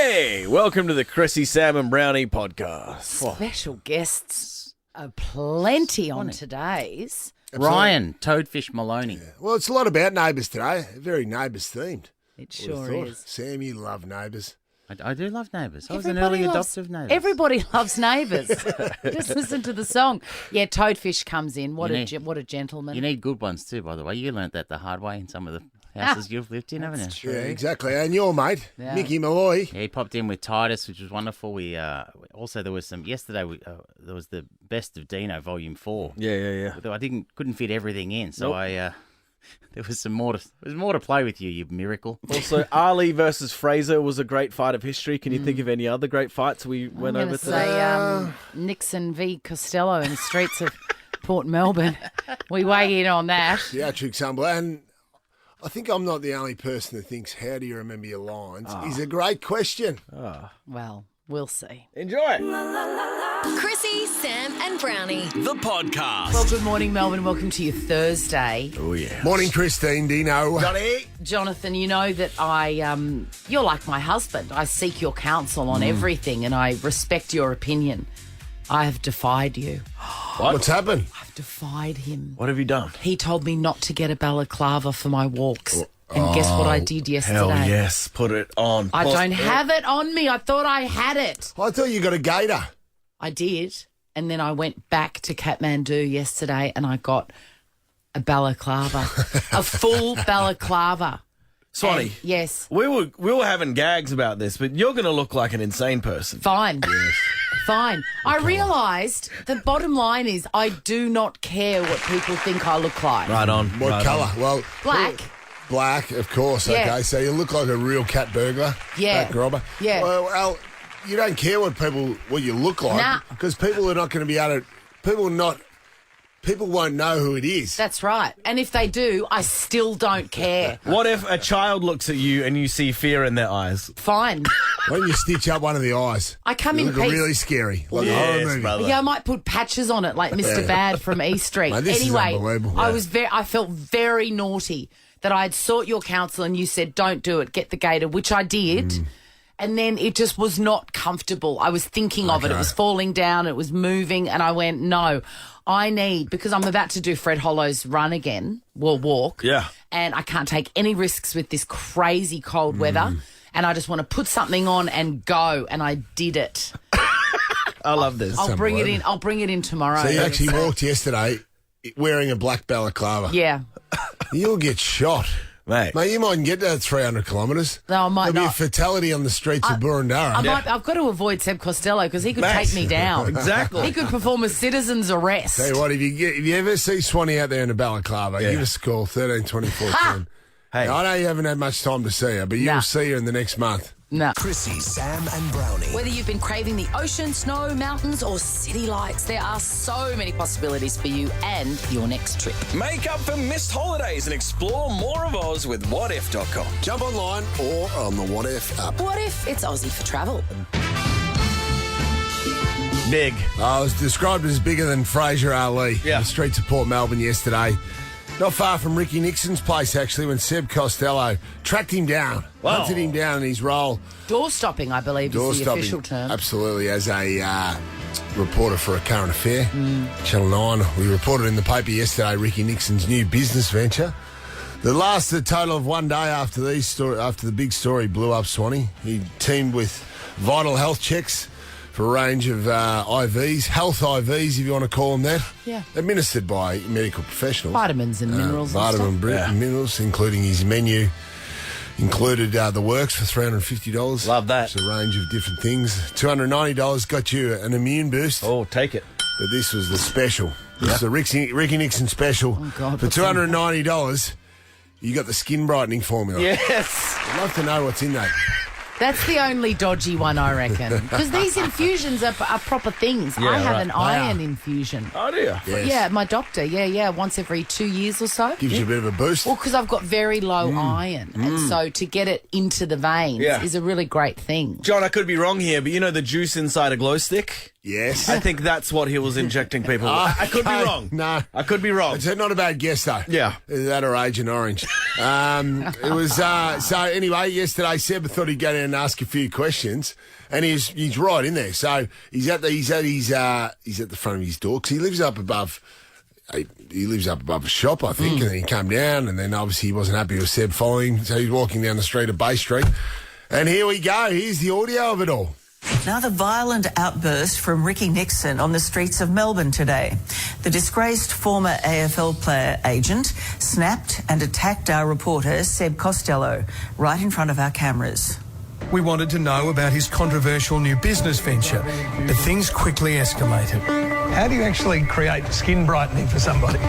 Hey, welcome to the Chrissy, Sam and Brownie podcast. Special guests plenty on today's. Ryan Toadfish Moloney. Yeah. Well, it's a lot about Neighbours today. Very Neighbours themed. It sure is. Sam, you love Neighbours. I do love Neighbours. I was an early adopter of Neighbours. Everybody loves Neighbours. Just listen to the song. Yeah, Toadfish comes in. What a gentleman. You need good ones too, by the way. You learnt that the hard way in some of the houses you've lived in, haven't you? True. Yeah, exactly. And your mate, Mick Molloy. Yeah, he popped in with Titus, which was wonderful. We also there was some yesterday. There was the Best of Dino Volume 4. Yeah. I couldn't fit everything in, so there was some more. There was more to play with you miracle. Also, Ali versus Fraser was a great fight of history. Can you think of any other great fights we went over today? Say Nixon v Costello in the streets of Port Melbourne. We weigh in on that. Theatrics humble. And I think I'm not the only person that thinks, how do you remember your lines? Is a great question. Well, we'll see. Enjoy. Chrissy, Sam and Brownie. The podcast. Well, good morning, Melbourne. Welcome to your Thursday. Oh, yeah. Morning, Christine, Dino. Johnny. Jonathan, you know that you're like my husband. I seek your counsel on everything and I respect your opinion. I have defied you. What's happened? I've defied him. What have you done? He told me not to get a balaclava for my walks. And guess what I did yesterday? Hell yes. Put it on. I don't have it on me. I thought I had it. I thought you got a gator. I did. And then I went back to Kathmandu yesterday and I got a balaclava. A full balaclava. Swanee. And yes. We were having gags about this, but you're going to look like an insane person. Fine. Fine. I realised the bottom line is I do not care what people think I look like. Right on. What colour? Well, Black. Black, of course. Yeah. Okay, so you look like a real cat burglar. Yeah. Cat robber. Yeah. Well, you don't care what you look like. Nah. Because people are not going to be able to... People won't know who it is. That's right. And if they do, I still don't care. What if a child looks at you and you see fear in their eyes? Fine. Why don't you stitch up one of the eyes? I come You in look peace. really scary. Like a Yes, horror movie. brother. Yeah, I might put patches on it like Mr. Bad from E Street. Mate, this is anyway, unbelievable. I felt very naughty that I had sought your counsel and you said, don't do it, get the gator, which I did. And then it just was not comfortable. I was thinking of it. It was falling down. It was moving. And I went, no, because I'm about to do Fred Hollow's run again, walk. Yeah. And I can't take any risks with this crazy cold weather. And I just want to put something on and go. And I did it. I love this. I'll bring it in. I'll bring it in tomorrow. So you actually walked yesterday wearing a black balaclava. Yeah. You'll get shot. Mate, You mightn't get that 300 kilometres. No, I might There'll be a not. fatality on the streets of Boroondara. I've got to avoid Seb Costello because he could Mate. take me down. Exactly. He could perform a citizen's arrest. Tell you what, if you ever see Swanee out there in a balaclava, give us a call, 13 24 10. Hey. Now, I know you haven't had much time to see her, but you'll Nah. see her in the next month. No. Chrissy, Sam and Brownie. Whether you've been craving the ocean, snow, mountains, or city lights, there are so many possibilities for you and your next trip. Make up for missed holidays and explore more of Oz with whatif.com. Jump online or on the What If app. What if it's Aussie for travel? big. I was described as bigger than Fraser Ali Yeah. in the streets of Port Melbourne yesterday. Not far from Ricky Nixon's place, actually, when Seb Costello tracked him down, hunted him down in his role. Door stopping, I believe, is the official term. Absolutely, as a reporter for A Current Affair, Channel 9. We reported in the paper yesterday Ricky Nixon's new business venture. That lasted a total of 1 day after the big story blew up, Swanee. He teamed with Vital Health Checks for a range of IVs, health IVs, if you want to call them that. Yeah. Administered by medical professionals. Vitamins and minerals and Vitamin stuff. minerals, including his menu. Included the works for $350. Love that. It's a range of different things. $290 got you an immune boost. Oh, take it. But this was the special. This is the Ricky Nixon special. Oh, God, for what's in it? $290, you got the skin brightening formula. Yes. I'd love to know what's in that. That's the only dodgy one, I reckon. Because these infusions are proper things. Yeah, I have right. an iron infusion. Oh, do you? Yes. Yeah, my doctor. Yeah, once every 2 years or so. Gives you a bit of a boost. Well, because I've got very low iron. And so to get it into the veins Yeah. is a really great thing. John, I could be wrong here, but you know the juice inside a glow stick? Yes. I think that's what he was injecting people with. I could be wrong. No. I could be wrong. It's not a bad guess, though. Yeah. That or Agent Orange. It was, so anyway, yesterday, Seb thought he'd go down and ask a few questions, and he's right in there. So he's at the front of his door, because he lives up above a shop, I think, and then he came down, and then obviously he wasn't happy with Seb following, so he's walking down the street of Bay Street. And here we go. Here's the audio of it all. Another violent outburst from Ricky Nixon on the streets of Melbourne today. The disgraced former AFL player agent snapped and attacked our reporter, Seb Costello, right in front of our cameras. We wanted to know about his controversial new business venture, but things quickly escalated. How do you actually create skin brightening for somebody?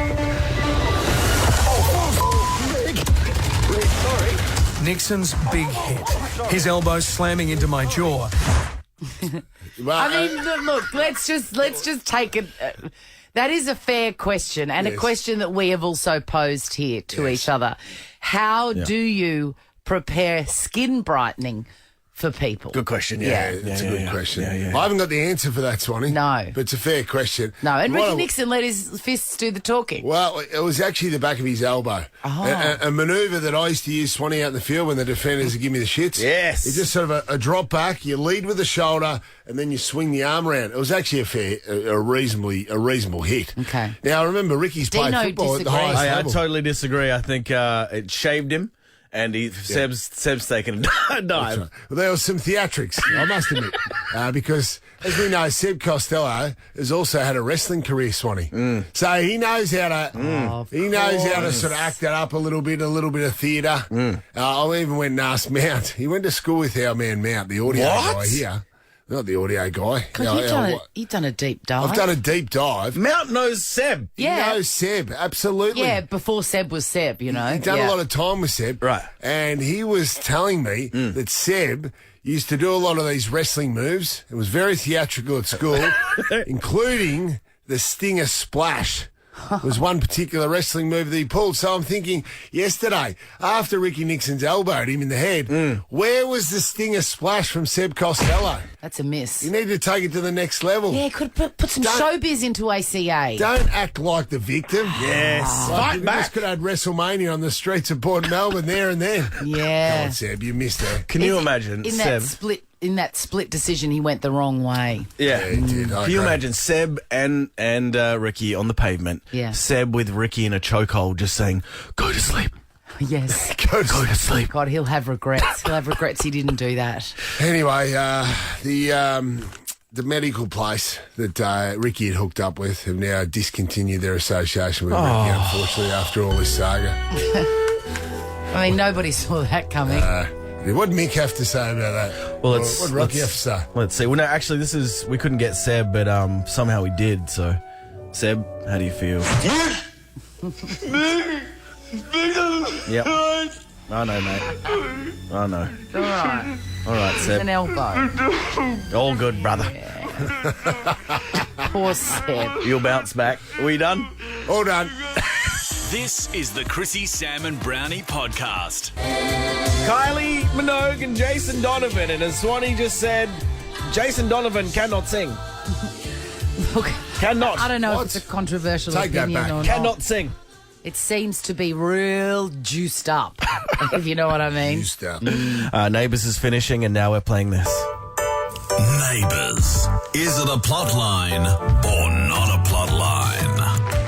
Nixon's big hit, his elbow slamming into my jaw. I mean, look, let's just take it. That is a fair question, and a question that we have also posed here to each other. How do you prepare skin brightening for people? Good question. It's a good question. I haven't got the answer for that, Swanee. No. But it's a fair question. No, and Ricky Nixon let his fists do the talking. Well, it was actually the back of his elbow. A manoeuvre that I used to use, Swanee, out in the field when the defenders would give me the shits. Yes. It's just sort of a drop back, you lead with the shoulder, and then you swing the arm around. It was actually a reasonable hit. Okay. Now, I remember Ricky's played Dino football at the disagrees. highest I level. totally disagree. I think it shaved him, and Seb's taken a dive. Well, there was some theatrics, I must admit, because as we know, Seb Costello has also had a wrestling career, Swanee. So he knows how to sort of act that up a little bit of theatre. I even went and asked Mount. He went to school with our man Mount, the audio guy here. Not the audio guy. God, you've done a deep dive. I've done a deep dive. Mount knows Seb. He knows Seb, absolutely. Yeah, before Seb was Seb, you know. He'd done a lot of time with Seb. Right. And he was telling me that Seb used to do a lot of these wrestling moves. It was very theatrical at school, including the Stinger Splash. Was one particular wrestling move that he pulled. So I'm thinking, yesterday, after Ricky Nixon's elbowed him in the head, where was the Stinger Splash from Seb Costello? That's a miss. You need to take it to the next level. Yeah, could put some showbiz into ACA. Don't act like the victim. Yes. Like, we just could have had WrestleMania on the streets of Port Melbourne there and then. Yeah. God, Seb, you missed that. Can you imagine Seb? In that split decision, he went the wrong way. Yeah. He did. Can you imagine Seb and Ricky on the pavement? Yeah. Seb with Ricky in a chokehold just saying, go to sleep. Yes. Go to sleep. God, he'll have regrets. He'll have regrets he didn't do that. Anyway, the medical place that Ricky had hooked up with have now discontinued their association with Ricky, unfortunately, after all this saga. I mean, nobody saw that coming. What did Mick have to say about that? Well, what did Rocky have to say? Let's see. Well, no, actually, we couldn't get Seb, but somehow we did. So, Seb, how do you feel? Yep. I know, mate. I know. All right. All right, Seb. An elbow. All good, brother. Poor Seb. You'll bounce back. Are we done? All done. This is the Chrissy, Sam and Brownie podcast. Kylie Minogue and Jason Donovan. And as Swanee just said, Jason Donovan cannot sing. Look, Cannot. I don't know What? if it's a controversial Take that opinion back. or not. Cannot sing. It seems to be real juiced up, if you know what I mean. Used up. Neighbours is finishing, and now we're playing this. Neighbours. Is it a plot line or not a plot line?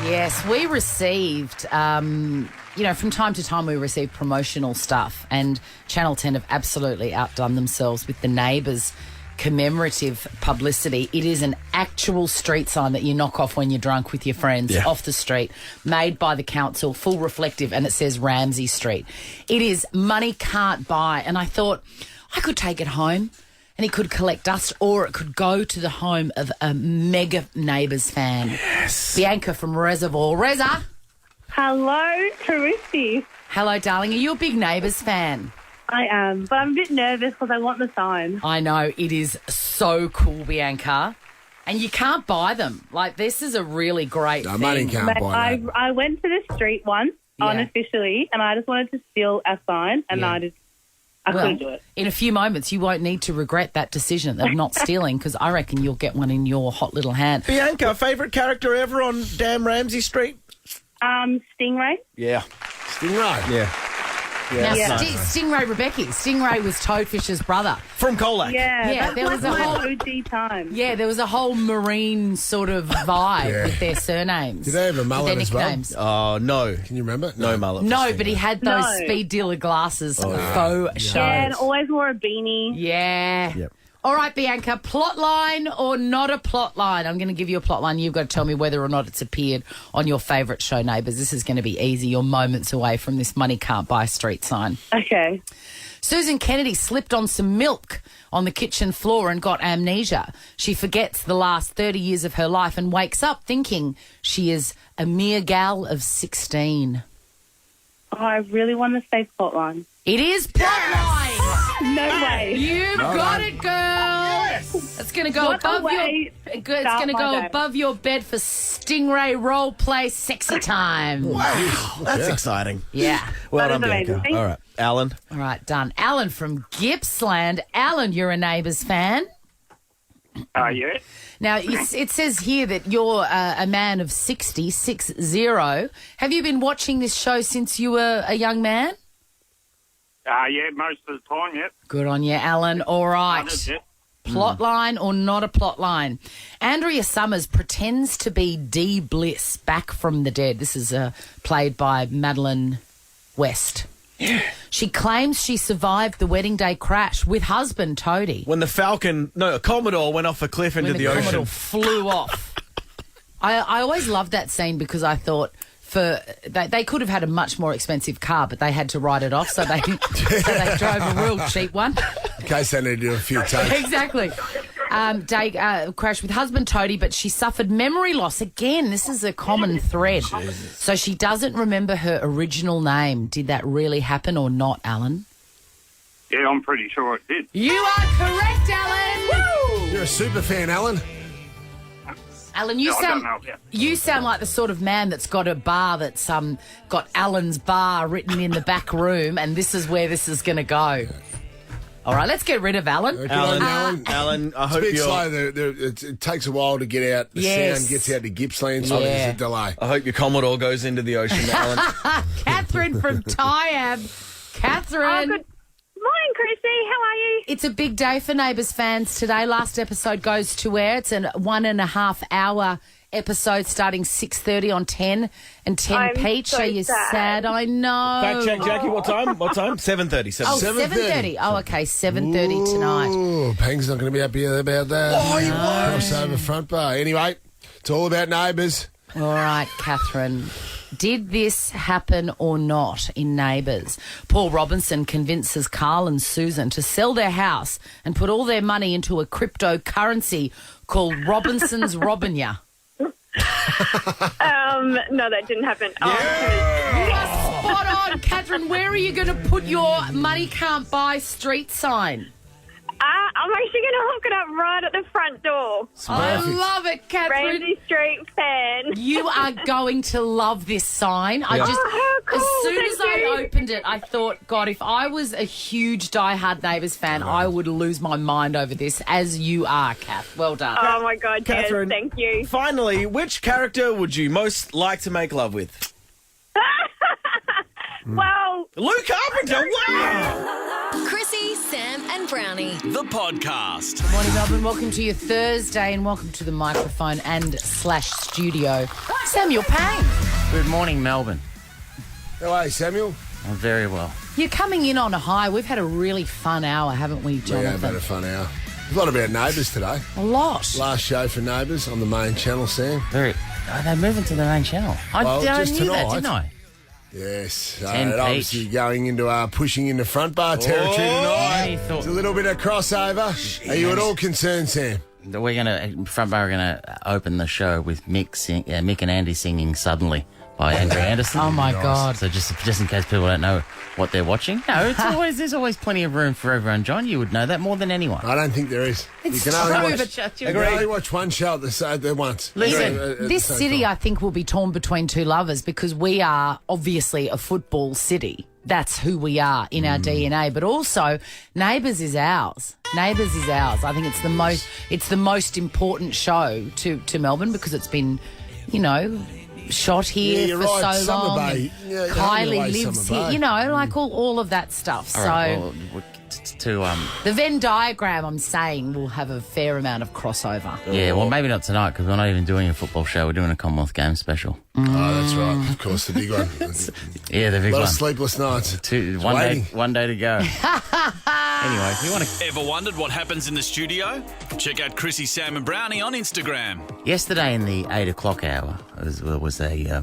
Yes, we received, from time to time we receive promotional stuff, and Channel 10 have absolutely outdone themselves with the Neighbours commemorative publicity. It is an actual street sign that you knock off when you're drunk with your friends off the street, made by the council, full reflective, and it says Ramsay Street. It is money can't buy, and I thought I could take it home and it could collect dust, or it could go to the home of a mega Neighbours fan. Yes. Bianca from Reservoir. Reza. Hello, Chrissy. Hello, darling. Are you a big Neighbours fan? I am, but I'm a bit nervous because I want the sign. I know. It is so cool, Bianca. And you can't buy them. Like, this is a really great thing. Money can't buy that. I went to the street once, unofficially, and I just wanted to steal a sign, and I I couldn't do it. In a few moments, you won't need to regret that decision of not stealing, because I reckon you'll get one in your hot little hand. Bianca, favourite character ever on Damn Ramsey Street? Stingray. Yeah. Stingray. Yeah. Now, Yeah. Stingray Rebecca. Stingray was Toadfish's brother. From Colac. Yeah, Yeah, that's there was like a my whole- OG time. Yeah, there was a whole marine sort of vibe Yeah. with their surnames. Did they have a with mullet their as well? nicknames. Oh, no. Can you remember? No mullet. No, but he had those No. speed dealer glasses, faux shows. Yeah, and always wore a beanie. Yeah. Yep. All right, Bianca, plot line or not a plot line? I'm going to give you a plot line. You've got to tell me whether or not it's appeared on your favourite show, Neighbours. This is going to be easy. You're moments away from this money can't buy street sign. Okay. Susan Kennedy slipped on some milk on the kitchen floor and got amnesia. She forgets the last 30 years of her life and wakes up thinking she is a mere gal of 16. Oh, I really want to say plotline. It is plotline. No way. You've got it, girl. It's going to go What a above your. way It's to going start to my go day. above your bed for Stingray role play sexy time. Wow, that's exciting. Yeah. Well That done, is Bianca. amazing. All right, Alan. All right, done. Alan from Gippsland. Alan, you're a Neighbours fan. Yeah. Now, it says here that you're a man of 60. Have you been watching this show since you were a young man? Yeah, most of the time, yep. Good on you, Alan. All right. Yep. Plot line or not a plot line? Andrea Summers pretends to be Dee Bliss back from the dead. This is played by Madeline West. Yeah. She claims she survived the wedding day crash with husband Toadie. When a Commodore went off a cliff into When the ocean. Commodore flew off. I always loved that scene because I thought they could have had a much more expensive car, but they had to write it off, so they drove a real cheap one. In case they need to do a few takes. Exactly. Day crashed with husband Toadie, but she suffered memory loss. Again, this is a common thread. So she doesn't remember her original name. Did that really happen or not, Alan? Yeah, I'm pretty sure it did. You are correct, Alan. You're a super fan, Alan. Alan, you I sound don't know, yeah. you sound like the sort of man that's got a bar that's got Alan's bar written in the back room, and this is where this is going to go. All right, let's get rid of Alan. Okay, Alan, I It's hope a bit you're. slow. It takes a while to get out. The Yes. sound gets out to Gippsland, so there's a delay. I hope your Commodore goes into the ocean, Alan. Catherine from Tyab. Catherine. Good morning, Chrissy. How are you? It's a big day for Neighbours fans today. Last episode goes to air. It's a 1.5 hour episode starting 6:30 on 10 and 10 I'm Peach. so Are you sad. sad? I know. Fact check, Jackie. What time? 7:30. Oh, 7:30. 7:30. Oh, okay, 7:30 tonight. Ooh, Pang's not going to be happy about that. Oh, he won't. Crossover front bar. Anyway, it's all about Neighbours. All right, Catherine. Did this happen or not in Neighbours? Paul Robinson convinces Carl and Susan to sell their house and put all their money into a cryptocurrency called Robinson's Robinya. No, that didn't happen. You are spot on, Catherine. Where are you going to put your money can't buy street sign? I'm actually going to hook it up right at the front door. I love it, Catherine. Ramsey Street fan. You are going to love this sign. I just, Oh, how cool. as soon as Thank I you. opened it, I thought, God, if I was a huge diehard Neighbours fan, I would lose my mind over this, as you are, Kath. Well done. Oh, my God, Catherine, yes, thank you. Finally, which character would you most like to make love with? Well, Luke Carpenter. Wow. Chrissy, Sam, and Brownie. The podcast. Good morning, Melbourne. Welcome to your Thursday and welcome to the microphone and / studio. Samuel Payne. Good morning, Melbourne. How are you, Samuel? I'm very well. You're coming in on a high. We've had a really fun hour, haven't we, We Jonathan? have had a fun hour. A lot about Neighbours today. A lot. Last show for Neighbours on the main channel, Sam. Are they moving to the main channel? I Well, just knew that, tonight. didn't I? Yes. 10 Peach. Obviously going into pushing into front bar territory tonight. Any thought- It's a little bit of crossover. Are you at all concerned, Sam? We're front bar are gonna open the show with Mick and Andy singing "Suddenly" by Andrew Anderson. Oh, my God. So just in case people don't know what they're watching, no, there's always plenty of room for everyone. John, you would know that more than anyone. I don't think there is. It's you can only true, watch, but you can only watch one show at the once. Listen, At this the same city, time. I think, will be torn between two lovers because we are obviously a football city. that's who we are in our DNA. But also, Neighbours is ours. Neighbours is ours. I think it's the most important show to Melbourne because it's been, shot here you're for right, so Summer long. Bay. and Yeah, Kylie Summer lives Bay. here, like all of that stuff. All So right, well, the Venn diagram, I'm saying, will have a fair amount of crossover. yeah, well, maybe not tonight because we're not even doing a football show. We're doing a Commonwealth Games special. Oh, that's right. Of course, the big one. Yeah, the big A lot one. of sleepless nights. One day to go. Anyway, if you want to. Ever wondered what happens in the studio? Check out Chrissy, Sam and Brownie on Instagram. Yesterday in the 8 o'clock hour was a,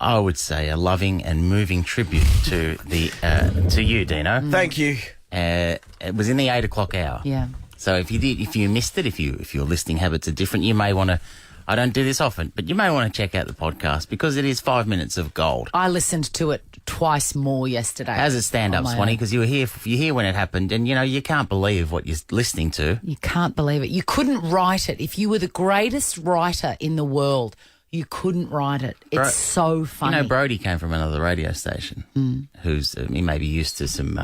I would say, a loving and moving tribute to to you, Dino. Thank you. It was in the 8 o'clock hour. Yeah. So if you missed it, if your listening habits are different, you may want to. I don't do this often, but you may want to check out the podcast because it is 5 minutes of gold. I listened to it twice more yesterday. How's it stand up, Swanee? Because you were here when it happened, and you can't believe what you're listening to. You can't believe it. You couldn't write it. If you were the greatest writer in the world, you couldn't write it. It's so funny. Brodie came from another radio station who's he may be used to some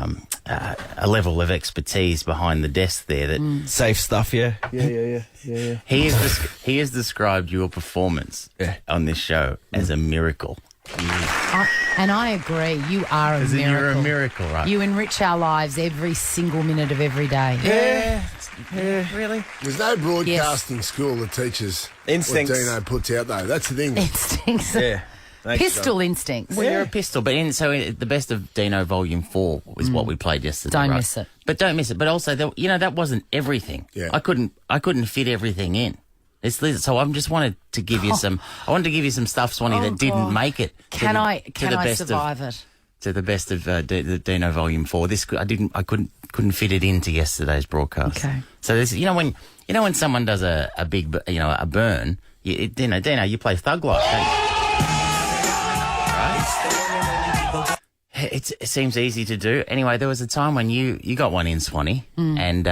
a level of expertise behind the desk there that Safe stuff, yeah. Yeah. he has described your performance on this show as a miracle. And I agree. You are a miracle. You're a miracle, right? You enrich our lives every single minute of every day. Yeah, really? There's no broadcasting school that teaches Instincts. what Dino puts out, though. That's the thing. Instincts. Yeah. Thanks, Pistol John. instincts. Well, you're a pistol, but the best of Dino Volume 4 is what we played yesterday. Don't right? miss it. But don't miss it. But also, that wasn't everything. Yeah. I couldn't fit everything in. So I just wanted to give you some. I wanted to give you some stuff, Swanee, that didn't make it. Can I survive it? To the best of the Dino Volume 4. I couldn't fit it into yesterday's broadcast. Okay. So there's when someone does a big a burn, Dino, you play Thug Life, don't you? Right? It seems easy to do. Anyway, there was a time when you got one in, Swanee, and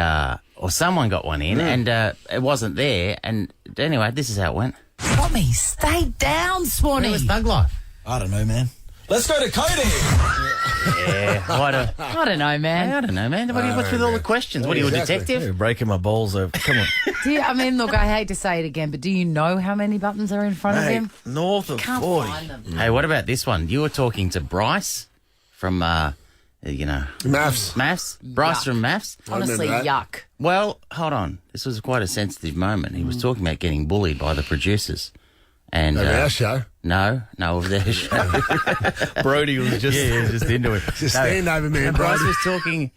or someone got one in, and it wasn't there. And anyway, this is how it went. Tommy, stay down, Swanee. It was Thug Life. I don't know, man. Let's go to Cody. Yeah, I don't know, man. I don't know, man. What's with all the questions? What are you, a detective? You're breaking my balls over. Come on. Look, I hate to say it again, but do you know how many buttons are in front of him? North of Can't 40. find them. Hey, what about this one? You were talking to Bryce from, Maths. Bryce from Maths. Honestly, that. yuck. Well, hold on. This was quite a sensitive moment. He was talking about getting bullied by the producers. And Of our show. No, of their show. Brodie was just... Yeah, he was just into it. Just stand over, man, Bryce Brodie.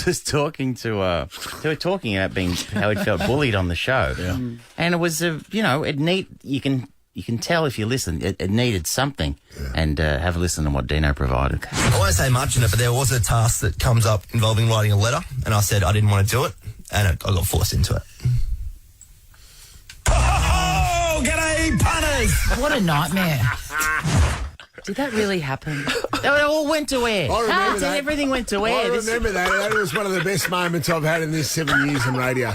was talking to they were talking about how he'd felt bullied on the show. Yeah. And it was you can tell if you listen, it needed something. And have a listen to what Dino provided. I won't say much in it, but there was a task that comes up involving writing a letter, and I said I didn't want to do it, and I got forced into it. Oh, g'day, punters. What a nightmare. Did that really happen? It all went to air. I remember that. Everything went to I air. remember that. That was one of the best moments I've had in this 7 years in radio.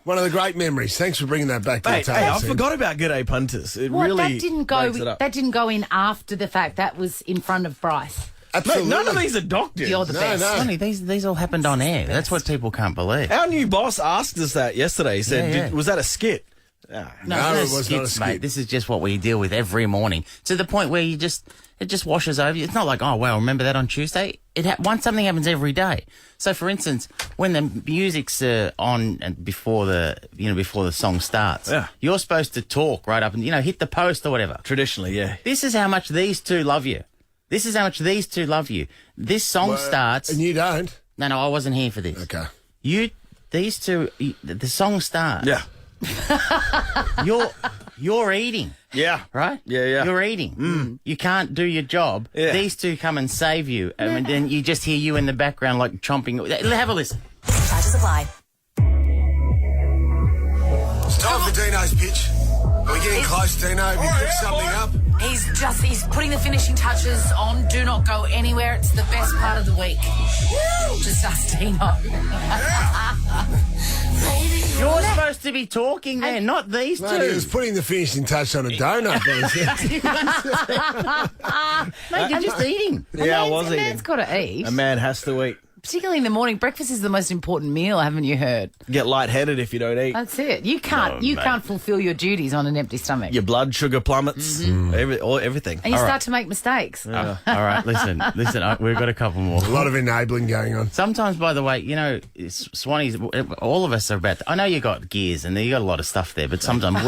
One of the great memories. Thanks for bringing that back to the Hey, table. I Sam. forgot about G'day Punters. It What? really That didn't breaks it up. That didn't go in after the fact. That was in front of Bryce. Absolutely. None of these are doctors. You're the best. Funny, these all happened on air. That's what people can't believe. Our new boss asked us that yesterday. He said, was that a skit? No, No, it was not a skits, skit. mate. This is just what we deal with every morning to the point where it just washes over you. It's not like, oh, well, remember that on Tuesday? Once something happens every day. So, for instance, when the music's on and before the song starts, you're supposed to talk right up and, hit the post or whatever. Traditionally, yeah. This is how much these two love you. This This song starts. And you don't? No, I wasn't here for this. Okay. These two, the song starts. Yeah. You're eating. Yeah. Right? Yeah. You're eating. You can't do your job. Yeah. These two come and save you. And then you just hear you in the background like chomping. Have a listen. Charges apply. It's time for Dino's pitch. Are we getting close, Dino? Have you picked something up? He's putting the finishing touches on. Do not go anywhere. It's the best part of the week. Just us, Dino. You're supposed to be talking there, not these Mate, he two. was putting the finishing touch on a donut. Mate, you're just eating. Yeah, I was A eating. man's got to eat. A man has to eat. Particularly in the morning. Breakfast is the most important meal, haven't you heard? Get lightheaded if you don't eat. That's it. You can't can't fulfill your duties on an empty stomach. Your blood sugar plummets. Everything. And you start to make mistakes. All right, listen. We've got a couple more. A lot of enabling going on. Sometimes, by the way, Swanee's, all of us are about, I know you got gears and you got a lot of stuff there, but sometimes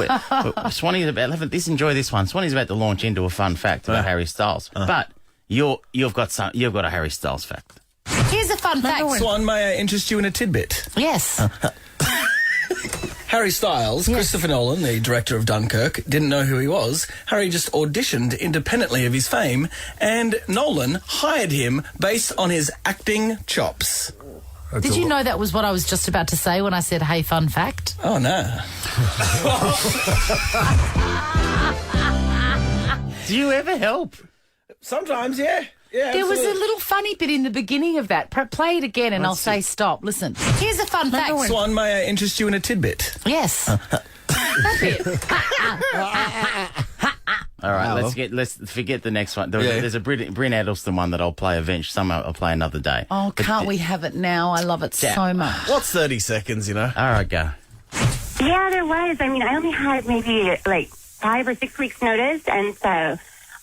Swanee's about, enjoy this one. Swanee's about to launch into a fun fact about Harry Styles. But you've got a Harry Styles fact. Here's a fun fact. Swan, may I interest you in a tidbit? Yes. Harry Styles, Christopher Nolan, the director of Dunkirk, didn't know who he was. Harry just auditioned independently of his fame, and Nolan hired him based on his acting chops. Did you know that was what I was just about to say when I said, hey, fun fact? Oh, no. Do you ever help? Sometimes, yeah. Yeah, There was a absolutely. little funny bit in the beginning of that. Play it again and I'll say stop. Listen. Here's a fun fact. Swan, may I interest you in a tidbit? Yes. That bit. All right, let's forget the next one. There's a Bryn Addleston one that I'll play eventually. I'll play another day. Oh, can't we have it now? I love it so much. What's 30 seconds, All right, go. Yeah, there was. I mean, I only had maybe like 5 or 6 weeks notice, and so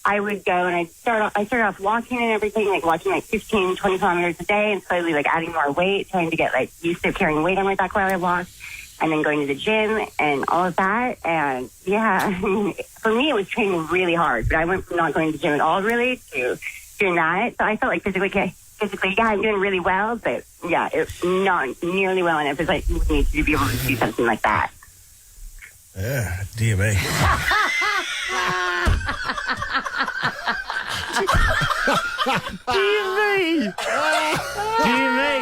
I would go and I started off walking and everything, like walking like 15, 20 kilometers a day, and slowly like adding more weight, trying to get like used to carrying weight on my back while I walked, and then going to the gym and all of that. And yeah, I mean, for me, it was training really hard, but I went from not going to the gym at all really to doing that. So I felt like physically, yeah, I'm doing really well, but yeah, it's not nearly well enough as I need to be able to do something like that. Yeah, dear me. Dear me.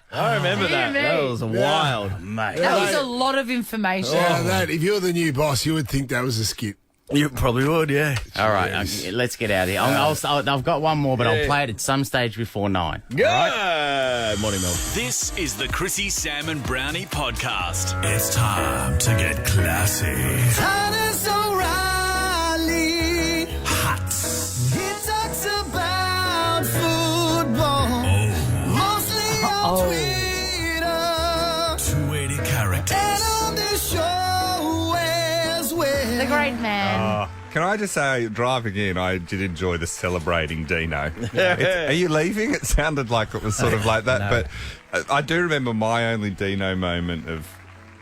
I remember that. That was wild, mate. That was a lot of information. If you're the new boss, you would think that was a skit. You probably would, yeah. All right, let's get out of here. I've got one more, but I'll play it at some stage before 9. Good morning, Mel. This is the Chrissy, Sam and Brownie podcast. It's time to get classy. Titus O'Reily. Hot. He talks about football. Mostly on Twitter. 280 characters. And on this show as well. The great man. Can I just say, driving in, I did enjoy the celebrating Dino. Are you leaving? It sounded like it was sort of like that, but I do remember my only Dino moment of,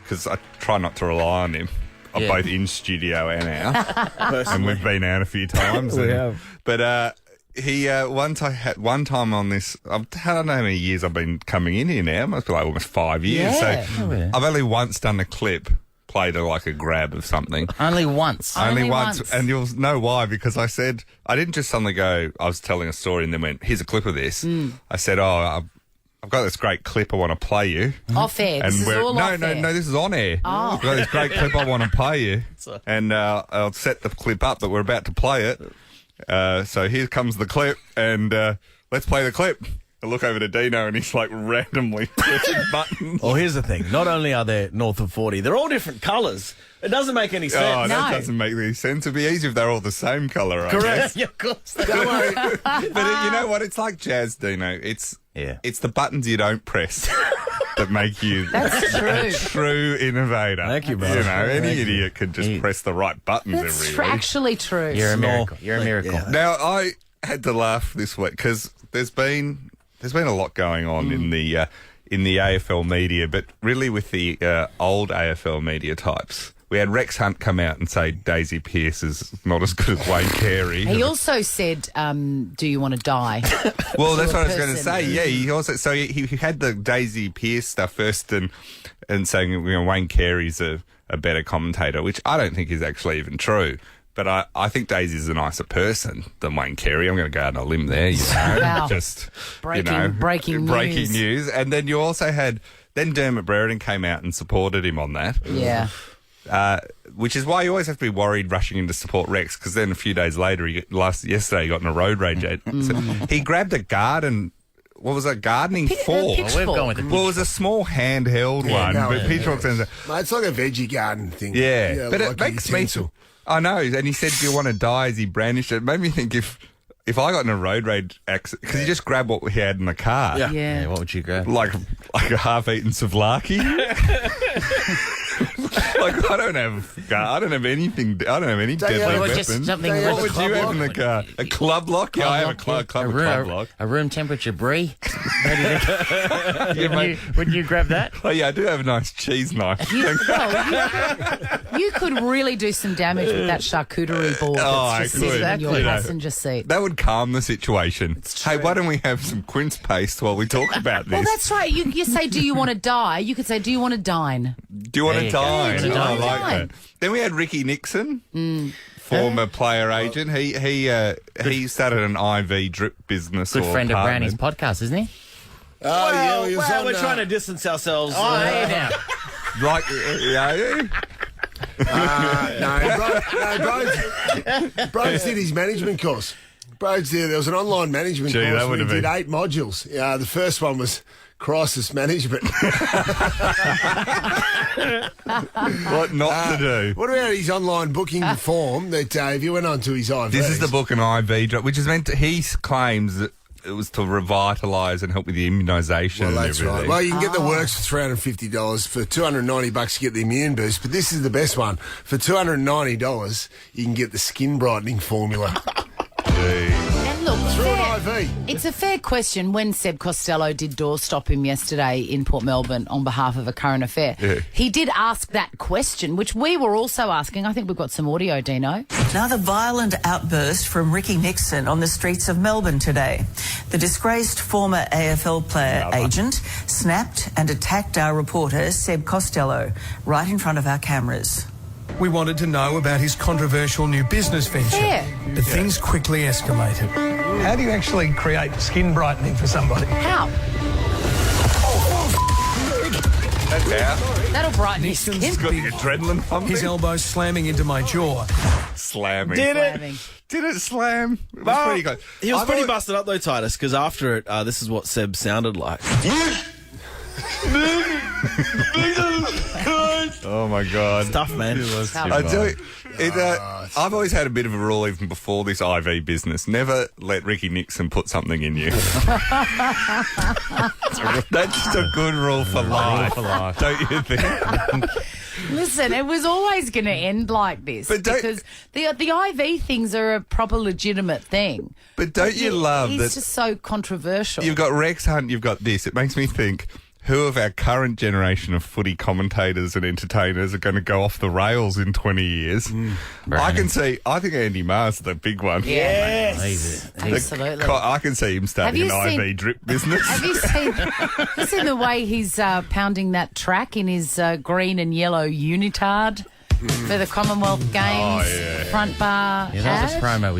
because I try not to rely on him, both in studio and out, and we've been out a few times. We have. But he one time on this, I don't know how many years I've been coming in here now. It must be like almost 5 years. Yeah. So I've only once done a clip. Played a grab of something. Only once. Only once. And you'll know why, because I said, I didn't just suddenly go, I was telling a story and then went, here's a clip of this. I said, I've got this great clip I want to play you. Off air. This is all off air. No, this is on air. Oh. I've got this great clip I want to play you. And I'll set the clip up, but we're about to play it. So here comes the clip, and let's play the clip. I look over to Dino and he's like randomly pressing buttons. Well, here's the thing. Not only are they north of 40, they're all different colours. It doesn't make any sense. Oh, that doesn't make any sense. It'd be easy if they're all the same colour, I guess. Correct. Yeah, of course. Don't worry. But you know what? It's like jazz, Dino. It's the buttons you don't press that make you a true innovator. Thank you, brother. You know, any idiot could just press the right buttons every week. Actually true. You're a miracle. You're a miracle. Yeah. Now, I had to laugh this week because there's been a lot going on in the AFL media, but really with the old AFL media types. We had Rex Hunt come out and say Daisy Pearce is not as good as Wayne Carey. He also said, do you want to die? Well, that's what I was going to say. Yeah, he also he had the Daisy Pearce stuff first and saying Wayne Carey's a better commentator, which I don't think is actually even true. But I think Daisy's a nicer person than Wayne Carey. I'm going to go out on a limb there, Wow. Just breaking news. And then you also had Dermot Brereton came out and supported him on that. Yeah. Which is why you always have to be worried rushing in to support Rex, because then a few days later, yesterday he got in a road rage. So he grabbed a garden what was that, gardening fork? Well, we've gone with the Well, it was a small handheld one, no, but Pitchfork says, Mate, it's like a veggie garden thing. yeah, but like it a makes me. utensil. I know, and he said, "Do you want to die?" As he brandished it, it made me think if I got in a road rage accident, because he just grabbed what we had in the car, Yeah, what would you grab? like a half-eaten souvlaki. Like I don't have anything. I don't have any deadly Well, weapons. just something They What have would a you club have in the lock. car? A club lock? Yeah, I have a club lock. A room temperature brie. Yeah, Would you grab that? Oh yeah, I do have a nice cheese knife. You could really do some damage with that charcuterie board I that's just sitting could. in your You know. passenger seat. That would calm the situation. Hey, why don't we have some quince paste while we talk about this? Well, that's right. You say, do you want to die? You could say, do you want to dine? Do you want There to you go. dine? Yeah, do you I wanna like dine? that. Then we had Ricky Nixon, former player agent. He started an IV drip business. Good or friend of partnered. Brownie's podcast, isn't he? Oh, yeah, he was on, we're trying to distance ourselves. Hey, now. Like, yeah. Brodie did his management course. There was an online management Gee, that course would where he have did been- 8 modules. The first one was crisis management. What not to do? What about his online booking form that if you went onto his IV? This is the book, an IV drop, which is meant to, he claims that it was to revitalise and help with the immunisation Well, and that's everything. right. Well, you can get the works for $350. For $290, you get the immune boost. But this is the best one. For $290, you can get the skin brightening formula. And look, Through an IV. it's a fair question when Seb Costello did doorstop him yesterday in Port Melbourne on behalf of a current affair. Yeah. He did ask that question, which we were also asking. I think we've got some audio, Dino. Another violent outburst from Ricky Nixon on the streets of Melbourne today. The disgraced former AFL player agent snapped and attacked our reporter, Seb Costello, right in front of our cameras. We wanted to know about his controversial new business venture. Yeah. But things quickly escalated. How do you actually create skin brightening for somebody? How? That's how. That'll brighten your skin. Nixon's Got the big, adrenaline pumping. his elbow slamming into my jaw. Slamming. Did it? Slamming. Did it slam? It was Well, pretty good. He was I've pretty always- busted up though, Titus, because after it, this is what Seb sounded like. Oh my God. It's tough, man. I tell you, I've always had a bit of a rule even before this IV business. Never let Ricky Nixon put something in you. That's just a good rule for life. Don't you think? Listen, it was always going to end like this But don't- because the IV things are a proper legitimate thing. But don't you love he's that just so controversial. you've got Rex Hunt, you've got this. It makes me think, who of our current generation of footy commentators and entertainers are going to go off the rails in 20 years? I think Andy Maher's the big one. Yes. Absolutely. I can see him starting Have an you IV drip business. Have you seen the way he's pounding that track in his green and yellow unitard for the Commonwealth Games front bar? Yeah, that was a ad? promo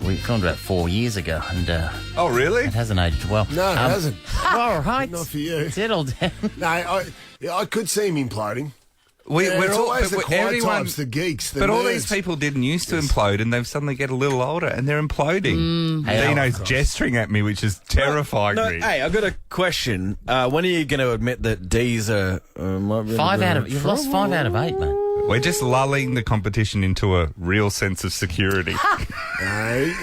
we filmed about 4 years ago, and Oh, really? it hasn't aged well. No, it hasn't. All right. Not for you. Settle down. No, I could see him imploding. We're It's all, always but the quiet everyone- types, the geeks, the But all nerds. these people didn't used to implode, and they've suddenly get a little older, and they're imploding. Dino's gesturing at me, which is terrifying No, me. hey, I've got a question. When are you going to admit that D's are... You've lost 5 out of 8, mate. We're just lulling the competition into a real sense of security. No,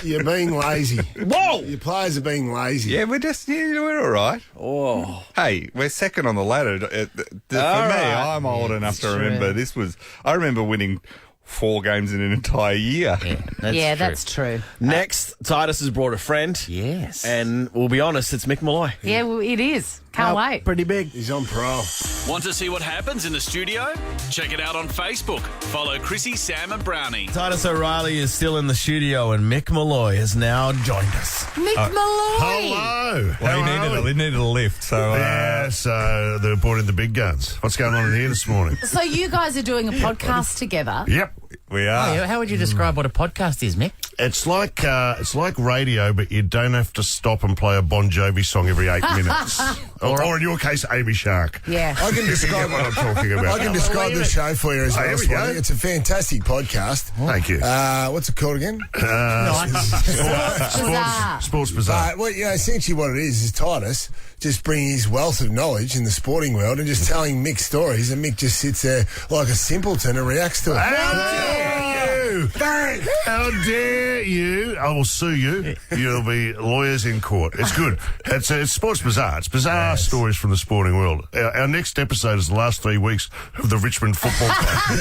you're being lazy. Whoa! Your players are being lazy. Yeah, we're all right. Oh. Hey, we're second on the ladder. For me, right. I'm old enough to true. remember this was. I remember winning 4 games in an entire year. Yeah, That's true. Next, Titus has brought a friend. Yes. And we'll be honest, it's Mick Molloy. Yeah, well, it is. Can't wait. Pretty big. He's on parole. Want to see what happens in the studio? Check it out on Facebook. Follow Chrissy, Sam and Brownie. Titus O'Reily is still in the studio and Mick Molloy has now joined us. Mick Molloy. Hello. Well, he needed a lift, so Yeah, so they're reporting the big guns. What's going on in here this morning? So you guys are doing a podcast together. Yep. we are. How would you describe what a podcast is, Mick? It's like radio, but you don't have to stop and play a Bon Jovi song every 8 minutes. Or in your case, Amy Shark. Yeah. I can describe what I'm talking about. I can describe the show for you as well, Here we go. Swanee. It's a fantastic podcast. Thank you. What's it called again? Sports Bazaar. Well, essentially what it is Titus just bringing his wealth of knowledge in the sporting world and just telling Mick stories, and Mick just sits there like a simpleton and reacts to it. How dare you! How dare you! I will sue you. You'll be lawyers in court. It's good. It's Sports Bazaar. It's bizarre stories from the sporting world. Our next episode is the last 3 weeks of the Richmond Football Club.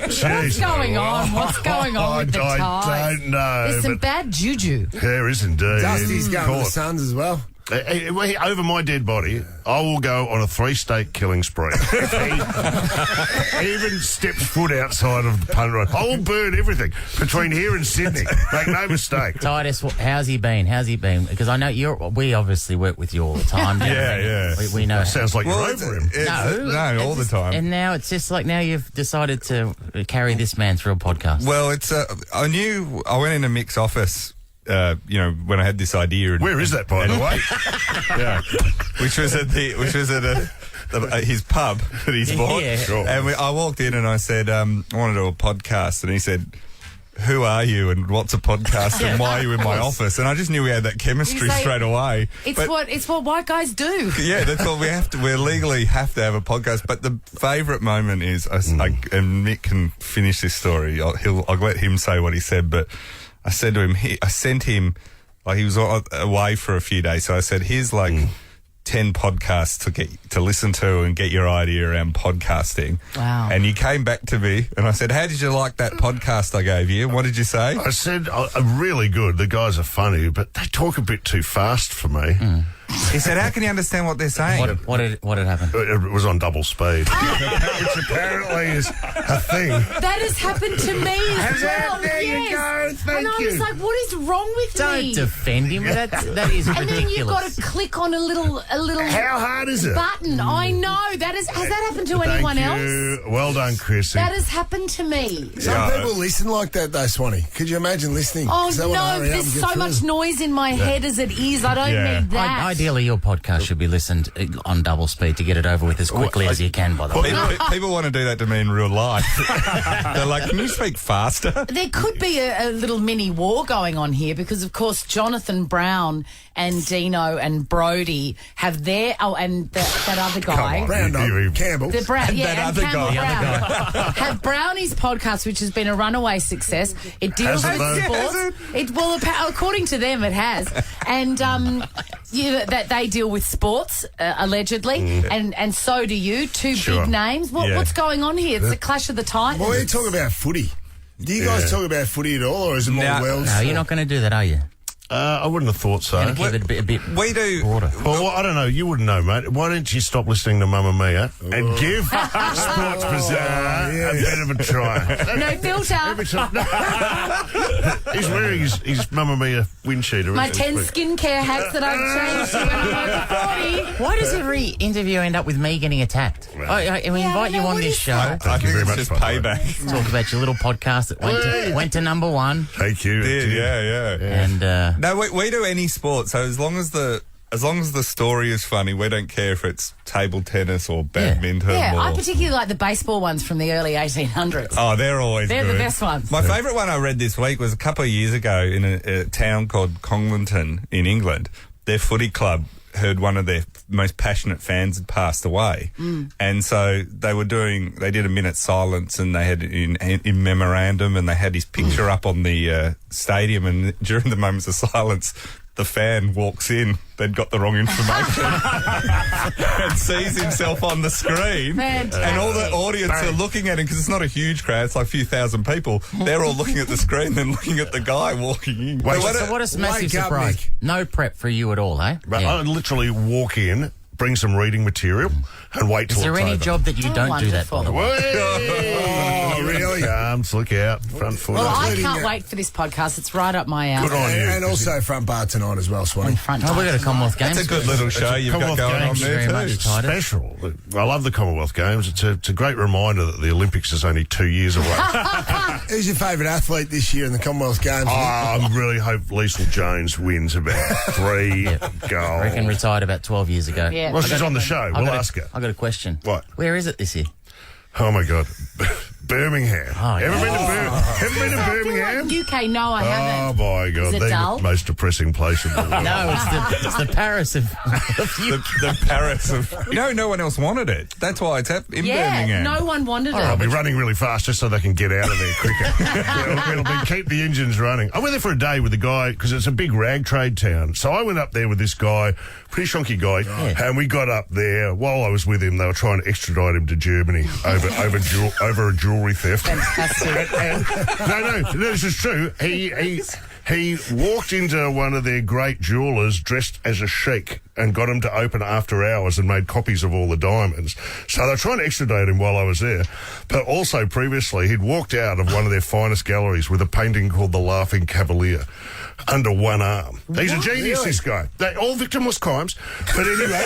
Trust me. What's going on? What's going on with the ties? I don't know. There's some bad juju. There is indeed. Dusty's going to the Suns as well. Over my dead body, I will go on a 3-state killing spree. If he even steps foot outside of the Pummeroy, I will burn everything between here and Sydney. Make no mistake. Titus, how's he been? Because I know we obviously work with you all the time. Yeah. We know. Sounds like you're over him. No, all the time. And now it's just like now you've decided to carry this man through a podcast. Well, it's I went into Mick's office. When I had this idea. Where is that, by the way? Yeah, which was at his pub that he's bought. Yeah. Sure. And I walked in and I said, I want to do a podcast, and he said, "Who are you and what's a podcast and why are you in my office?" And I just knew we had that chemistry straight away. It's what white guys do. Yeah, that's what we have to. We legally have to have a podcast. But the favourite moment is, and Mick can finish this story. I'll let him say what he said, but. I said to him, I sent him, he was away for a few days, so I said, here's 10 podcasts to listen to and get your idea around podcasting. Wow. And you came back to me and I said, how did you like that podcast I gave you? What did you say? I said, really good. The guys are funny, but they talk a bit too fast for me. He said, how can you understand what they're saying? What had happened? It was on double speed, which apparently is a thing. That has happened to me as well. There you go. Thank and I you. was like, what is wrong with me? Don't defend him. That is ridiculous. And then you've got to click on a little. How hard is it? Button. I know. Has that happened to anyone else? Well done, Chrissy. That has happened to me. Some people listen like that, though, Swanee. Could you imagine listening? Oh, They wanna no, hurry up there's and get so through. much noise in my head as it is. I don't need that. Ideally, your podcast should be listened on double speed to get it over with as quickly as you can, by the way. People want to do that to me in real life. They're like, can you speak faster? There could be a little mini war going on here because, of course, Jonathan Brown and Dino and Brodie have their... Oh, and that other guy... Brown, Campbell. The Brown, That and other Campbell guy. Brown have Brownie's podcast, which has been a runaway success. It deals Has it, with though? sports. According to them, it has. And that they deal with sports, allegedly, and so do you. Two Sure. big names. What's going on here? It's a clash of the Titans. Well, we talk about footy. Do you guys talk about footy at all, or is it more world? No, you're not going to do that, are you? I wouldn't have thought so. Going to keep it a bit We do. broader. Well, I don't know. You wouldn't know, mate. Why don't you stop listening to Mamma Mia and give Sports Bazaar a bit of a try? No filter. He's wearing his Mamma Mia wind cheater. My 10 skincare hacks that I've changed to when I'm over 40. Why does every interview end up with me getting attacked? We invite you on this show. I think very it's much, just by the way. payback. Talk about your little podcast that went to number one. Thank you. Yeah. And No, we do any sport. So as long as the story is funny, we don't care if it's table tennis or badminton. Yeah, or... I particularly like the baseball ones from the early 1800s. Oh, they're always They're good. the best ones. My favourite one I read this week was a couple of years ago in a town called Congleton in England. Their footy club heard one of their most passionate fans had passed away. And so they did a minute's silence, and they had in memorandum, and they had his picture up on the stadium, and during the moments of silence, the fan walks in, they'd got the wrong information and sees himself on the screen. Fantastic. And all the audience are looking at him, because it's not a huge crowd, it's like a few thousand people. They're all looking at the screen, then looking at the guy walking in. what a massive wake up, surprise. Mick. No prep for you at all, eh? But I literally walk in, bring some reading material, and wait till Is there October. any job that you don't do that, by the way? Oh, really? Arms, look out, front foot. Well, I can't wait for this podcast. It's right up my alley. Good on you. And also front bar tonight as well, Swanee. Oh, we got a Commonwealth Games. That's a good little show you've got going on there too. It's special. I love the Commonwealth Games. It's a great reminder that the Olympics is only 2 years away. Who's your favourite athlete this year in the Commonwealth Games? I really hope Liesl Jones wins about 3 goals. I reckon retired about 12 years ago. Yeah. Well, she's on the show. We'll ask her. I got a question. What? Where is it this year? Oh, my God. Birmingham. Oh, Ever been to Birmingham? UK, no, I Oh, haven't. my God. Is it They're dull? the most depressing place in the world. No, it's the Paris of the Paris of... No one else wanted it. That's why it's in Birmingham. No one wanted I'll it. be running really fast just so they can get out of there quicker. It'll be keep the engines running. I went there for a day with a guy because it's a big rag trade town. So I went up there with this guy, pretty shonky guy, and we got up there. While I was with him, they were trying to extradite him to Germany over a jewellery theft. Fantastic. No, this is true. He walked into one of their great jewellers dressed as a sheik and got him to open after hours and made copies of all the diamonds. So they're trying to extradite him while I was there. But also previously, he'd walked out of one of their finest galleries with a painting called The Laughing Cavalier under one arm. He's a genius, this guy. All victimless crimes. But anyway,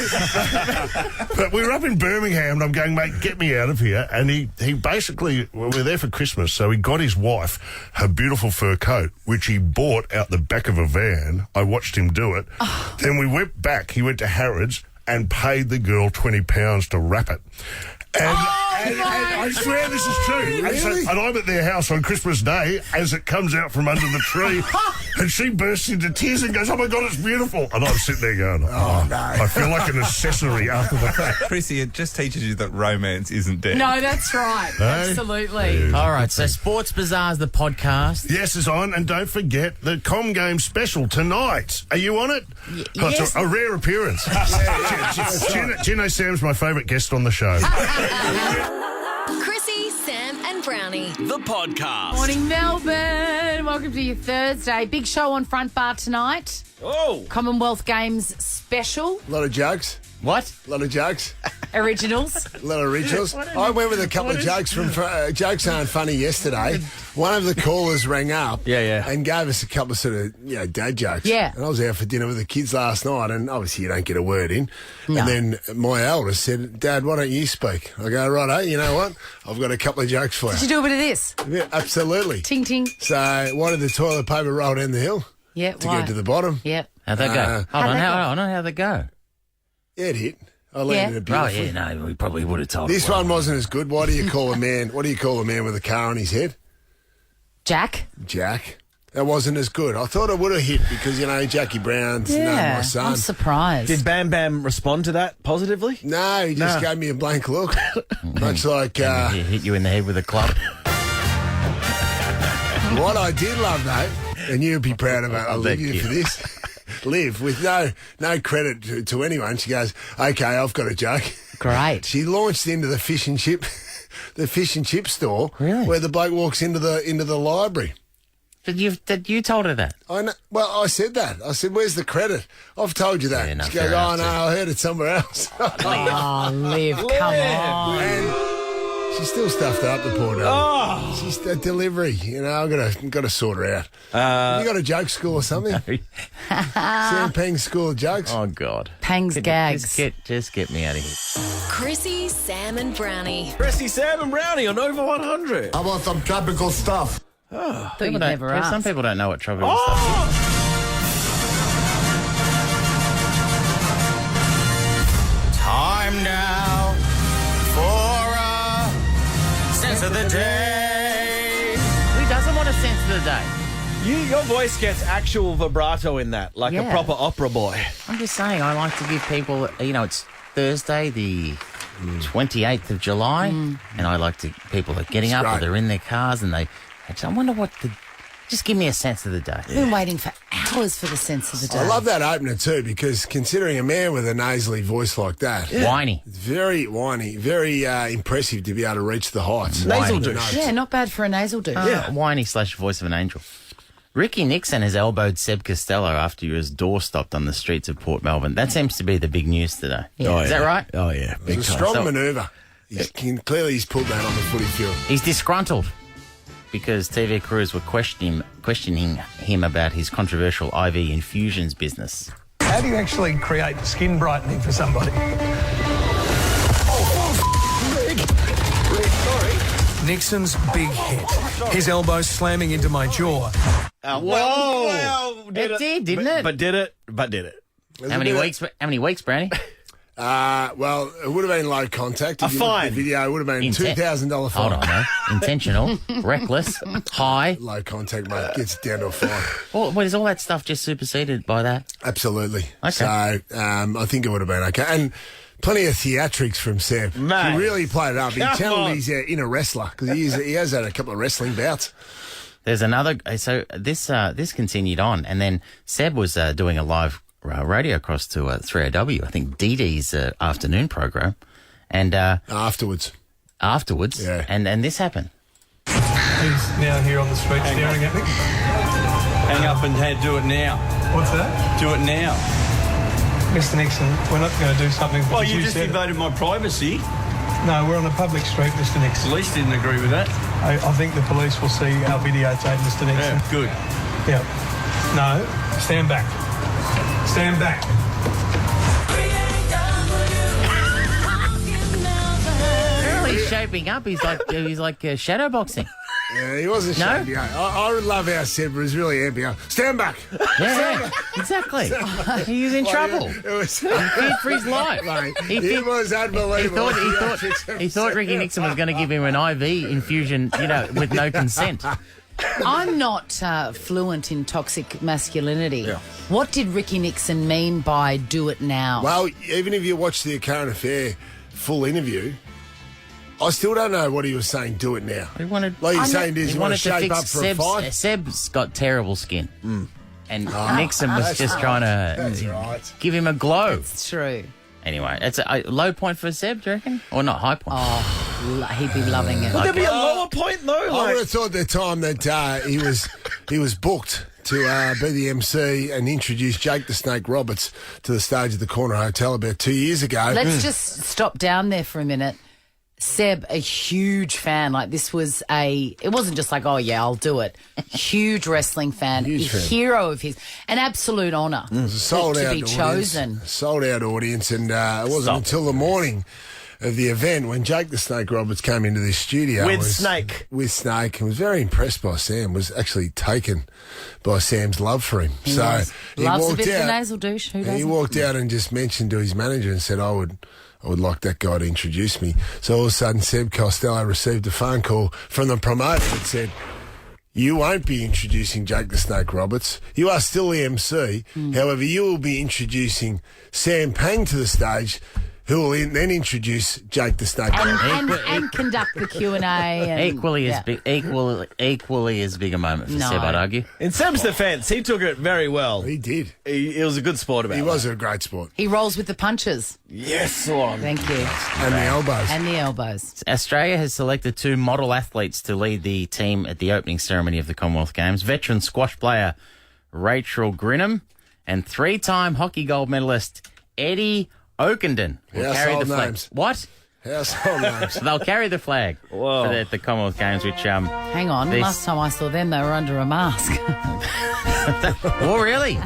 but we were up in Birmingham and I'm going, mate, get me out of here. And he basically, we were there for Christmas, so he got his wife her beautiful fur coat, which he bought out the back of a van. I watched him do it. Then we went back. He went to Harrods and paid the girl £20 to wrap it. And I swear this is true. Really? And I'm at their house on Christmas Day as it comes out from under the tree, and she bursts into tears and goes, "Oh my God, it's beautiful!" And I'm sitting there going, "Oh no!" I feel like an accessory after the fact. Chrissy, it just teaches you that romance isn't dead. No, that's right. Absolutely. All right, so Sports Bazaar's the podcast. Yes, it's on, and don't forget the Com Game special tonight. Are you on it? Oh, yes. It's a rare appearance. Gino Sam's my favourite guest on the show. Chrissy, Sam, and Brownie. The podcast. Morning, Melbourne. Welcome to your Thursday. Big show on Front Bar tonight. Oh. Commonwealth Games special. A lot of jokes. What? A lot of jokes. Originals. A lot of originals. I went with a couple of jokes from Jokes Aren't Funny yesterday. One of the callers rang up and gave us a couple of sort of, dad jokes. Yeah. And I was out for dinner with the kids last night, and obviously you don't get a word in. No. And then my eldest said, "Dad, why don't you speak?" I go, "Righto, you know what? I've got a couple of jokes for Did you." you do a bit of this? Yeah, absolutely. Ting, ting. So, why did the toilet paper roll down the hill? Yeah, To why? get to the bottom. Yep. How'd that go? Hold on, how'd that go? Yeah, it hit. I landed it Oh, beautifully. yeah, no, we probably would have told This it well. one wasn't as good. What do you call a man with a car on his head? Jack. Jack. That wasn't as good. I thought it would have hit because, Jackie Brown's my son. I'm surprised. Did Bam Bam respond to that positively? No, he just gave me a blank look. Much like He hit you in the head with a club. what I did love, though, and you'd be proud of it, Olivia, for this. Liv, with no credit to anyone, she goes, "Okay, I've got a joke." Great. She launched into the fish and chip store, where the bloke walks into the library. Did you told her that? I know. Well, I said that. I said, "Where's the credit?" I've told you that. Yeah, no, she goes, fair "Oh enough, no, I heard it somewhere else." Oh, Liv, come on. And she's still stuffed up, the poor dog. She's a delivery. I've got to sort her out. Have you got a joke school or something? Sam Peng's School of Jokes. Oh, God. Pangs gags. Just get me out of here. Chrissy, Sam, and Brownie. Chrissy, Sam, and Brownie on Over 100. How about some tropical stuff? Thought you'd never ask. Some people don't know what tropical stuff is. Time now for a sense of the day. Who doesn't want a sense of the day? Your voice gets actual vibrato in that, like a proper opera boy. I'm just saying, I like to give people, it's Thursday, the 28th of July, and I like to, people are getting up or they're in their cars and I wonder just give me a sense of the day. I've been waiting for hours for the sense of the day. I love that opener too, because considering a man with a nasally voice like that, whiny, very whiny, very impressive to be able to reach the heights. Nasal douche. Yeah, not bad for a nasal douche. Whiny / voice of an angel. Ricky Nixon has elbowed Seb Costello after he was door-stopped on the streets of Port Melbourne. That seems to be the big news today. Yeah. Is that right? Oh, yeah. It was a strong manoeuvre. Clearly he's pulled that on the footy field. He's disgruntled because TV crews were questioning him about his controversial IV infusions business. How do you actually create skin brightening for somebody? Nixon's big hit. His elbow slamming into my jaw. Whoa! Well, it did, didn't it? But did it? How many weeks, Brownie? Well, it would have been low contact. If you looked at the video, it would have been $2,000 fine. Hold on, though. Intentional, reckless, high. Low contact, mate. Gets it down to a fine. Is all that stuff just superseded by that? Absolutely. Okay. So I think it would have been okay. And plenty of theatrics from Seb. Mate. He really played it up. He Come channeled on. his inner wrestler because he has had a couple of wrestling bouts. There's another. So this continued on, and then Seb was doing a live radio across to 3AW. I think Dee Dee's afternoon program, and afterwards, yeah. And this happened. He's now here on the street staring at me. Hang up and do it now. What's that? Do it now. Mr. Nixon, we're not going to do something because Well, you just said it. invaded my privacy. No, we're on a public street, Mr. Nixon. Police didn't agree with that. I think the police will see our videotape, Mr. Nixon. Yeah, good. Yeah. No, stand back. Stand back. He's shaping up. He's like shadow boxing. Yeah, he wasn't No? shabby. I would love how Seb was really amping up. Stand back. Yeah, exactly. He's in trouble. It was He feared for his life. Mate, He it feared- was unbelievable. He thought Ricky Nixon was going to give him an IV infusion, with no consent. I'm not fluent in toxic masculinity. Yeah. What did Ricky Nixon mean by do it now? Well, even if you watch the Current Affair full interview, I still don't know what he was saying. Do it now. He wanted. Like he's saying, does he want to shape up for a fight? Seb's got terrible skin, and Nixon was just trying to give him a glow. It's true. Anyway, it's a low point for Seb, do you reckon? Or not high point? Oh, he'd be loving it. Would there be a lower point though? I would have thought at the time that he was booked to be the MC and introduce Jake the Snake Roberts to the stage at the Corner Hotel about 2 years ago. Let's just stop down there for a minute. Seb, a huge fan. Like, this was it wasn't just like, oh, yeah, I'll do it. Huge wrestling fan. Huge fan. Hero of his. An absolute honour It was a sold to out be audience. chosen. Sold out audience, and it wasn't until the morning of the event when Jake the Snake Roberts came into this studio With Snake, and was very impressed by Sam. Was actually taken by Sam's love for him. He He loves a walked bit of out. the nasal douche. Who doesn't? He walked out and just mentioned to his manager and said, I would like that guy to introduce me. So all of a sudden, Seb Costello received a phone call from the promoter that said, you won't be introducing Jake the Snake Roberts. You are still the MC. However, you will be introducing Sam Pang to the stage, who will then introduce Jake the Snake Roberts. And conduct the Q&A. Equally as big a moment for No. Seb, I'd argue. In Seb's defence, he took it very well. He did. He was a good sport about it. He was a great sport. He rolls with the punches. Yes, on. Thank you. And the elbows. And the elbows. Australia has selected 2 model athletes to lead the team at the opening ceremony of the Commonwealth Games. Veteran squash player Rachel Grinham and 3-time hockey gold medalist Eddie Oakenden will carry the flag. Names. What? Household names. They'll carry the flag for the Commonwealth Games, which Hang on. Last time I saw them, they were under a mask. Oh, really?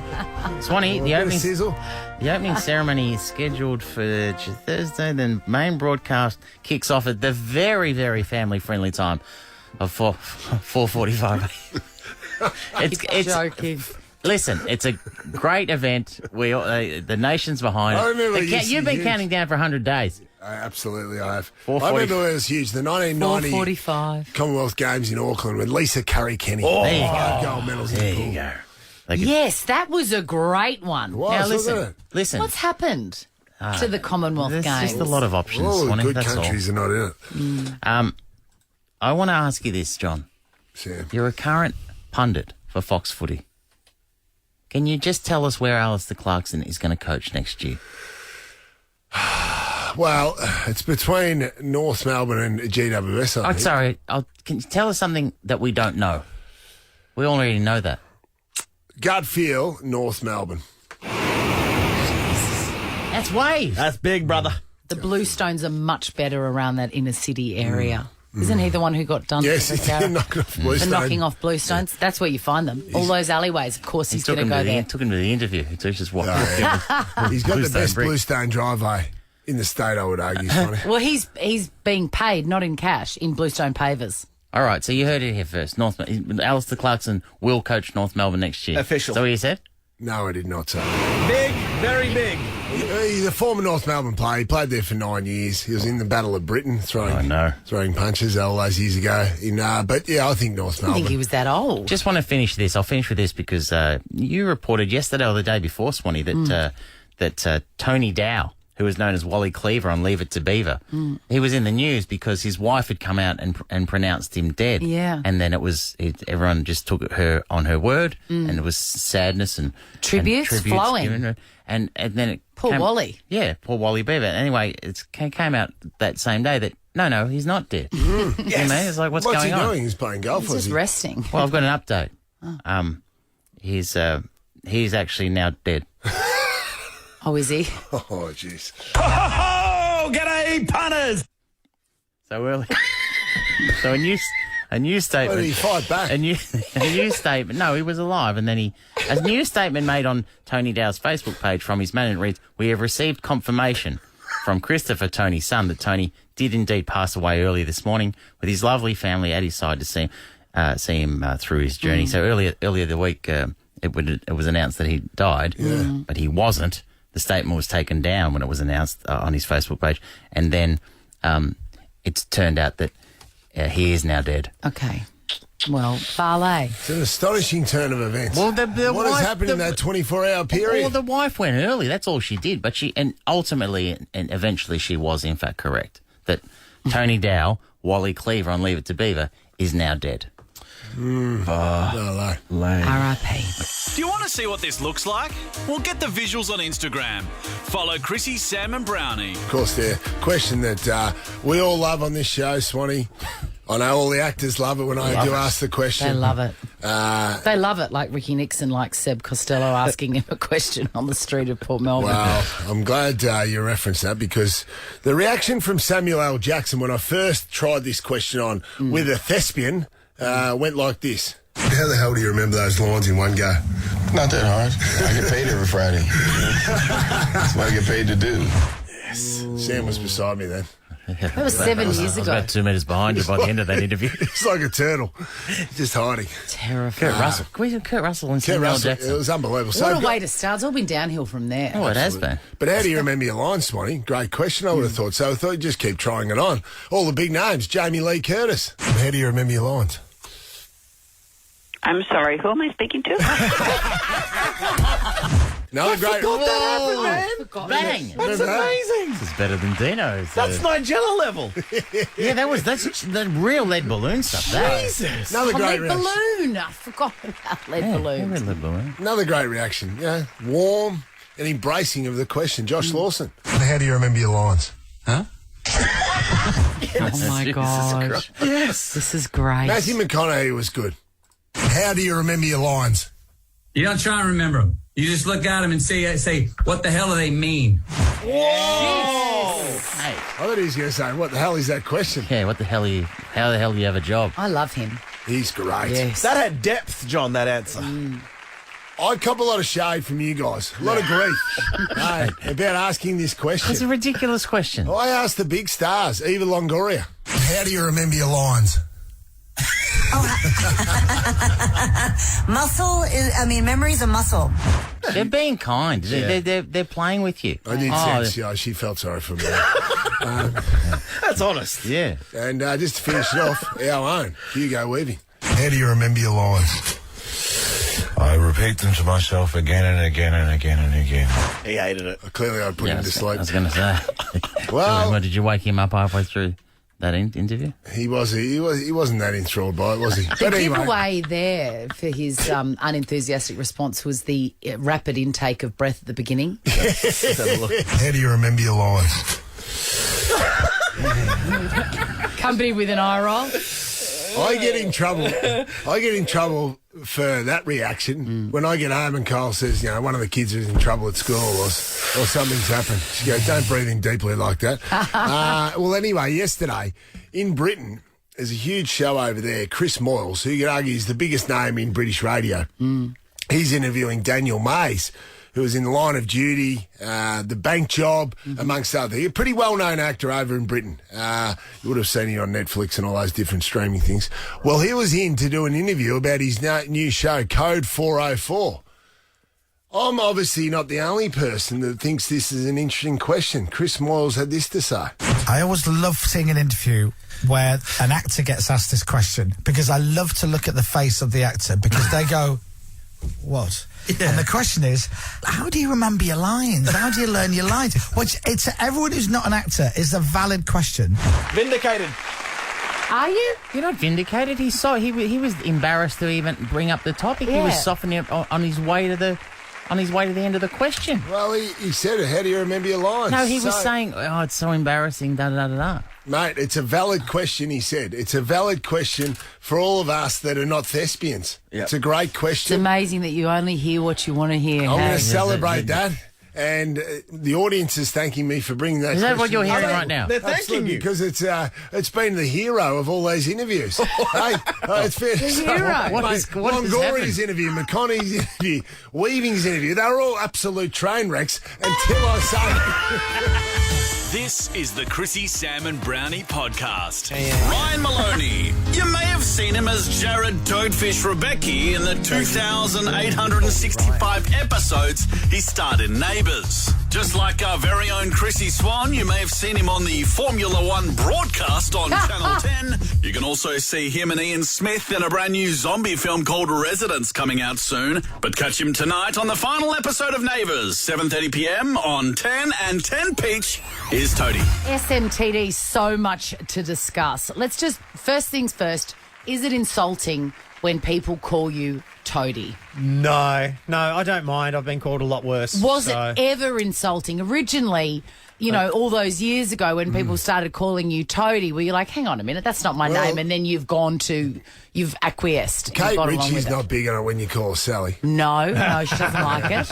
Swanee, the opening sizzle. The opening ceremony is scheduled for Thursday. The main broadcast kicks off at the very, very family-friendly time of 4:45. It's joking. Listen, it's a great event. We the nation's behind it. I remember You've been counting down for 100 days. Absolutely, I have. 4:40. I remember when it was huge. The 1990 4:45. Commonwealth Games in Auckland with Lisa Curry-Kenny. There you go. 5 gold medals in the pool. There you go. Yes, that was a great one. Was, Now wasn't it? listen. What's happened to the Commonwealth There's Games? just a lot of options. All the Swanee, good that's countries are not in it. I want to ask you this, John. Sam. You're a current pundit for Fox Footy. Can you just tell us where Alistair Clarkson is going to coach next year? Well, it's between North Melbourne and GWS. I think. Sorry, can you tell us something that we don't know? We already know that. Gut feel, North Melbourne. That's wave. That's big, brother. The Bluestones are much better around that inner city area. Isn't he the one who got done? Yes, he did knock off Bluestone. For knocking off Bluestones. Yeah. That's where you find them. All those alleyways, of course, he's going to go there. He took him to the interview. He just walked. He's got the best Bluestone driveway in the state, I would argue, Sonny. Well, he's being paid, not in cash, in Bluestone pavers. All right, so you heard it here first. Alistair Clarkson will coach North Melbourne next year. Official. So what you said? No, I did not say. Big, very big. He's a former North Melbourne player. He played there for 9 years. He was in the Battle of Britain throwing punches all those years ago. But, yeah, I think North Melbourne. I think he was that old. Just want to finish this. I'll finish with this because you reported yesterday or the day before, Swanee, that Tony Dow, who was known as Wally Cleaver on Leave It to Beaver, he was in the news because his wife had come out and pronounced him dead. Yeah. And then everyone just took her on her word, and it was sadness and tributes flowing. And then it poor Wally. Yeah, poor Wally Beaver. Anyway, it came out that same day that no, he's not dead. Yes. You know, it's like what's going on? What's he doing? He's playing golf. He's just resting. Well, I've got an update. He's actually now dead. Oh, is he? Oh, jeez. Oh, g'day, punters. So early. So a new statement. Why did he fight back? A new statement. No, he was alive, and then a new statement made on Tony Dow's Facebook page from his man reads: "We have received confirmation from Christopher, Tony's son, that Tony did indeed pass away earlier this morning, with his lovely family at his side to see him through his journey." So earlier the week, it was announced that he died, but he wasn't. The statement was taken down when it was announced on his Facebook page, and then it's turned out that he is now dead. Okay. Well, ballet. It's an astonishing turn of events. Well, what has happened in that 24-hour period? Well, the wife went early. That's all she did. But ultimately and eventually she was, in fact, correct. That Tony Dow, Wally Cleaver on Leave It to Beaver, is now dead. R.I.P. Do you want to see what this looks like? Well, get the visuals on Instagram. Follow Chrissy, Sam and Brownie. Of course, the question that we all love on this show, Swanee. I know all the actors love it when I do ask the question. They love it. They love it, like Ricky Nixon likes Seb Costello asking him a question on the street of Port Melbourne. Well, I'm glad you referenced that, because the reaction from Samuel L. Jackson when I first tried this question on with a thespian went like this. How the hell do you remember those lines in one go? Not that hard. I get paid every Friday. That's what I get paid to do. Yes. Sam was beside me then. That was 7 years ago. About 2 metres behind you by the end of that interview. It's like a turtle, just hiding. Terrifying. Kurt Russell and Samuel L. Jackson. It was unbelievable. What a way to start. It's all been downhill from there. Oh, it has been. But how do you remember your lines, Swanee? Great question, I would have thought. So I thought you'd just keep trying it on. All the big names. Jamie Lee Curtis. How do you remember your lines? I'm sorry, who am I speaking to? Another great... Bang! That's amazing. This is better than Dino's. That's Nigella level. Yeah, that's the real lead balloon stuff. Jesus. Another great lead balloon. I forgot about lead balloons. Lead balloon. Another great reaction. You know, warm and embracing of the question. Josh Lawson. How do you remember your lines? Huh? Oh, my God. Yes. This is great. Matthew McConaughey was good. How do you remember your lines? You don't try and remember them. You just look at them and say, what the hell do they mean? Whoa! Hey, I thought he was going to say, what the hell is that question? Yeah, how the hell do you have a job? I love him. He's great. Yes. That had depth, John, that answer. I cop a lot of shade from you guys. A lot of grief. Hey, about asking this question. It's a ridiculous question. I asked the big stars, Eva Longoria. How do you remember your lines? Memory's a muscle. They're being kind. Yeah. They're playing with you. I did sense, she felt sorry for me. That's honest. Yeah. And just to finish it off, our own, Hugo Weaving. How do you remember your lines? I repeat them to myself again and again and again and again. He hated it. Clearly I'd put him to sleep. I was going to say. Well, did you wake him up halfway through that interview? He wasn't that enthralled by it, was he? The giveaway there for his unenthusiastic response was the rapid intake of breath at the beginning. Let's have a look. How do you remember your lines? Company with an eye roll. I get in trouble for that reaction when I get home and Kyle says, one of the kids is in trouble at school or something's happened. She goes, don't breathe in deeply like that. Well, anyway, yesterday in Britain, there's a huge show over there. Chris Moyles, who you could argue is the biggest name in British radio. He's interviewing Daniel Mays, who was in Line of Duty, The Bank Job, amongst others. A pretty well-known actor over in Britain. You would have seen him on Netflix and all those different streaming things. Well, he was in to do an interview about his new show, Code 404. I'm obviously not the only person that thinks this is an interesting question. Chris Moyles had this to say. I always love seeing an interview where an actor gets asked this question because I love to look at the face of the actor because they go, what? Yeah. And the question is, how do you remember your lines? How do you learn your lines? Which, it's everyone who's not an actor is a valid question. Vindicated. Are you? You're not vindicated. He was embarrassed to even bring up the topic. Yeah. He was softening up on his way to the end of the question. Well, he said it. How do you remember your lines? No, he was saying, oh, it's so embarrassing, da-da-da-da-da. Mate, it's a valid question, he said. It's a valid question for all of us that are not thespians. Yep. It's a great question. It's amazing that you only hear what you want to hear. I'm going to celebrate that. And the audience is thanking me for bringing that. Is that question. what you're hearing right now? They're thanking you because it's been the hero of all these interviews. Hey, it's fair to say. Longoria's interview, McConaughey's interview, Weaving's interview. They were all absolute train wrecks until I say. This is the Chrissy, Sam and Brownie podcast. Ryan Moloney. You may have seen him as Jared Toadfish Rebecca in the 2,865 episodes he starred in Neighbours. Just like our very own Chrissy Swan, you may have seen him on the Formula One broadcast on Channel 10. You can also see him and Ian Smith in a brand new zombie film called Residence coming out soon. But catch him tonight on the final episode of Neighbours, 7:30 p.m. on 10 and 10 Peach. Here's Toadie. SMTD, so much to discuss. Let's just, first things first, is it insulting when people call you Toadie? No, I don't mind. I've been called a lot worse. Was it ever insulting? Originally, all those years ago when people started calling you Toadie, were you like, hang on a minute, that's not my name, and then you've acquiesced. Kate Ritchie's not big on it when you call her Sally. No, she doesn't like it.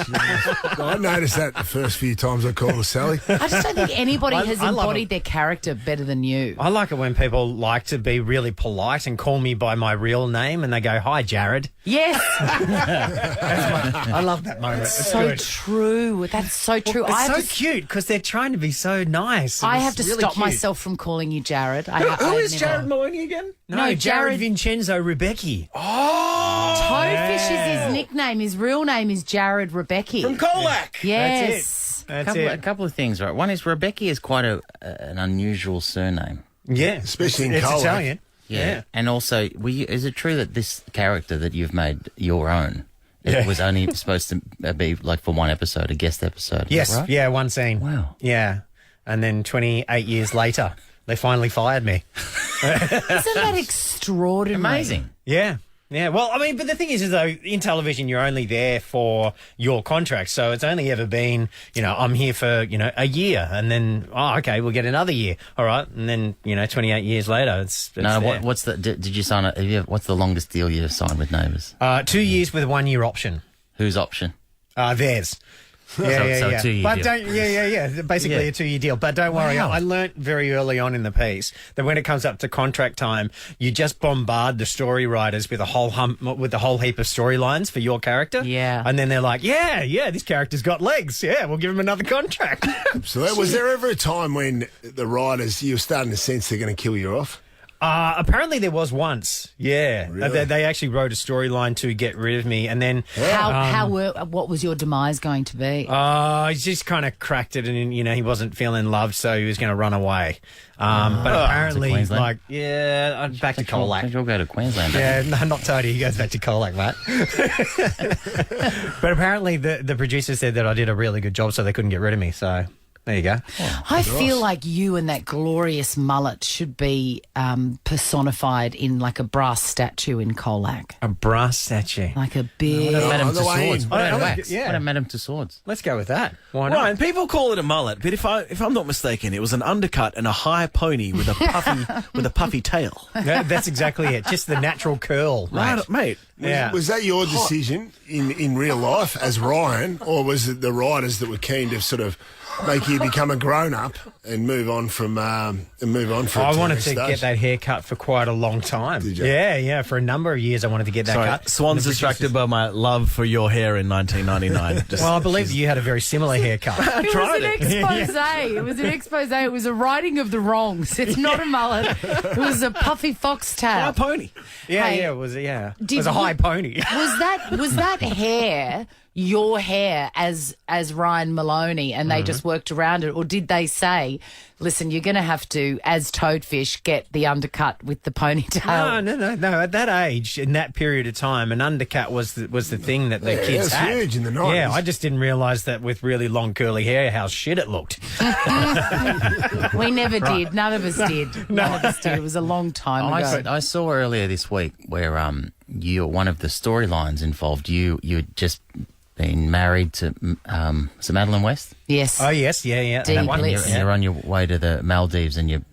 I noticed that the first few times I called her Sally. I just don't think anybody has embodied their character better than you. I like it when people like to be really polite and call me by my real name and they go, hi, Jared. Yes. I love that moment. It's so good. true. That's so true. Well, it's so cute because they're trying to be so nice. I have to really stop cute. myself from calling you Jared. Who is Jared Moloney again? No, Jared Vincenzo Rebecca. Oh! Toadfish is his nickname. His real name is Jared Rebecca. From Colac. Yes. A couple of things, right? One is Rebecca is quite an unusual surname. Yeah. Especially in It's Colac. Italian. Yeah. And also, is it true that this character that you've made your own, it was only supposed to be like for one episode, a guest episode? Yes. Right? Yeah, one scene. Wow. Yeah. And then 28 years later, they finally fired me. Isn't that extraordinary? Amazing. Yeah. Yeah, well, I mean, but the thing is, though, in television, you're only there for your contract. So it's only ever been, I'm here for, a year. And then, okay, we'll get another year. All right. And then, 28 years later, it's No, there. what's did you sign what's the longest deal you've signed with Neighbours? 2 years with a 1 year option. Whose option? Theirs. Yeah. A 2 year but deal. Basically a 2 year deal. But don't worry, I learnt very early on in the piece that when it comes up to contract time, you just bombard the story writers with a whole heap of storylines for your character. Yeah. And then they're like, yeah, this character's got legs. Yeah, we'll give him another contract. So was there ever a time when the writers, you were starting to sense they're going to kill you off? Apparently there was once. Yeah. Really? They actually wrote a storyline to get rid of me, and then what was your demise going to be? He just kind of cracked it, and he wasn't feeling loved, so he was going to run away. But apparently, back to Colac. You'll go to Queensland. Yeah, no, not Toadie. He goes back to Colac, mate. But apparently, the producer said that I did a really good job, so they couldn't get rid of me. So There you go. I feel like you and that glorious mullet should be personified in like a brass statue in Colac. A brass statue. Like a big... Madame the way Tussauds. in. What about wax? Yeah. What about Madame Tussauds? Let's go with that. Why not? Ryan, people call it a mullet, but if I'm not mistaken, it was an undercut and a high pony with a puffy tail. That's exactly it. Just the natural curl, Right, mate. Yeah. Was that your decision in real life as Ryan, or was it the writers that were keen to sort of make you become a grown up and move on from I wanted to get that haircut for quite a long time. Did you? Yeah, for a number of years I wanted to get that Sorry, cut. Swan's And the distracted by my love for your hair in 1999. Well, I believe you had a very similar haircut. It was an expose. It was an expose. It was a righting of the wrongs. It's not a mullet. It was a puffy foxtail. A pony. Yeah, Hey, yeah, it was. Yeah, it did was a high you- pony. Was that hair your hair as Ryan Moloney, and they just worked around it, or did they say, "Listen, you're going to have to, as Toadfish, get the undercut with the ponytail"? No. At that age, in that period of time, an undercut was the thing that the kids it was had. huge in the 90s. Yeah, I just didn't realise that with really long curly hair, how shit it looked. We never did. None of us did. None of us did. It was a long time ago. I saw earlier this week where one of the storylines involved you had just been married to Sir Madeline West. Yes. Oh yes, yeah. Deep That one. bliss. And you're on your way to the Maldives, and you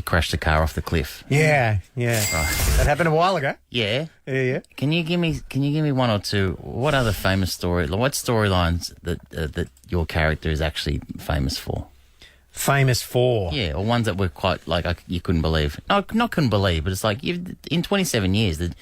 crashed the car off the cliff. Yeah. That happened a while ago. Yeah. Yeah. Can you give me one or two? What other famous what storylines that your character is actually famous for? Famous for? Yeah, or ones that were quite you couldn't believe. No, not couldn't believe, but it's like in 27 years, there's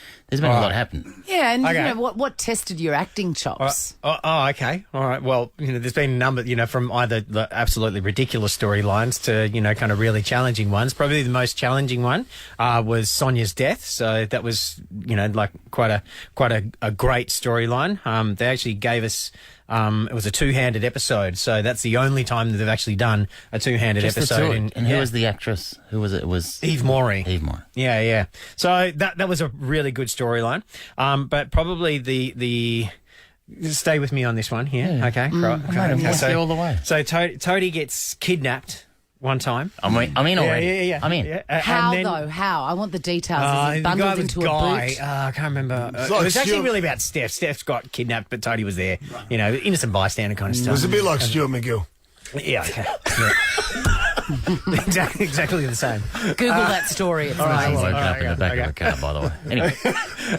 been a lot happen. Yeah, and Okay. you know what tested your acting chops? Okay. All right. Well, there's been a number, from either the absolutely ridiculous storylines to, kind of really challenging ones. Probably the most challenging one was Sonia's death. So that was, quite a great storyline. They actually gave us. It was a two-handed episode, so that's the only time that they've actually done a two-handed Just the episode. two. And who was the actress? Who was it? It was Eve Morey. Eve Morey. Yeah. So that was a really good storyline. But probably the stay with me on this one here. Yeah. Okay. Right. I'm with you all the way. So Toadie gets kidnapped one time. I'm in already. Yeah. I'm in. Yeah. How, and then, though? How? I want the details. Is he the guy bundled was into Guy. a boot? I can't remember. It's It like was actually Stuart- really about Steph. Steph got kidnapped, but Toadie was there. Innocent bystander kind of It stuff. was a bit like Stuart McGill. Yeah, okay. Yeah. exactly the same. Google that story. It's I amazing. woke up in the back of a car, by the way. Anyway.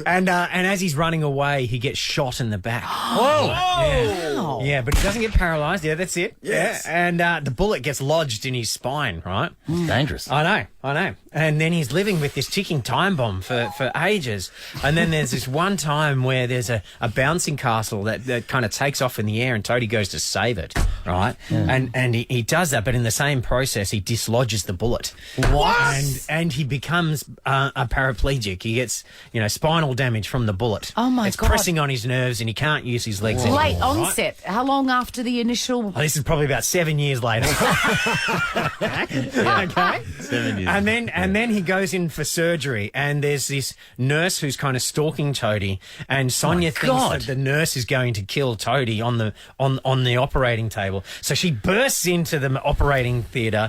And as he's running away, he gets shot in the back. Wow. Yeah, but he doesn't get paralysed. Yeah, that's it. Yes. Yeah. And the bullet gets lodged in his spine, right? Dangerous. I know. And then he's living with this ticking time bomb for ages. And then there's this one time where there's a bouncing castle that kind of takes off in the air, and Toadie goes to save it, right? And he does that, but in the same process, he dislodges the bullet. What? And he becomes a paraplegic. He gets, spinal damage from the bullet. Oh, my it's God. pressing on his nerves, and he can't use his legs anymore. Late right? onset. How long after the initial? Oh, this is probably about 7 years later. Okay. 7 years. And then he goes in for surgery, and there's this nurse who's kind of stalking Toadie, and Sonia thinks that the nurse is going to kill Toadie on the operating table. So she bursts into the operating theatre,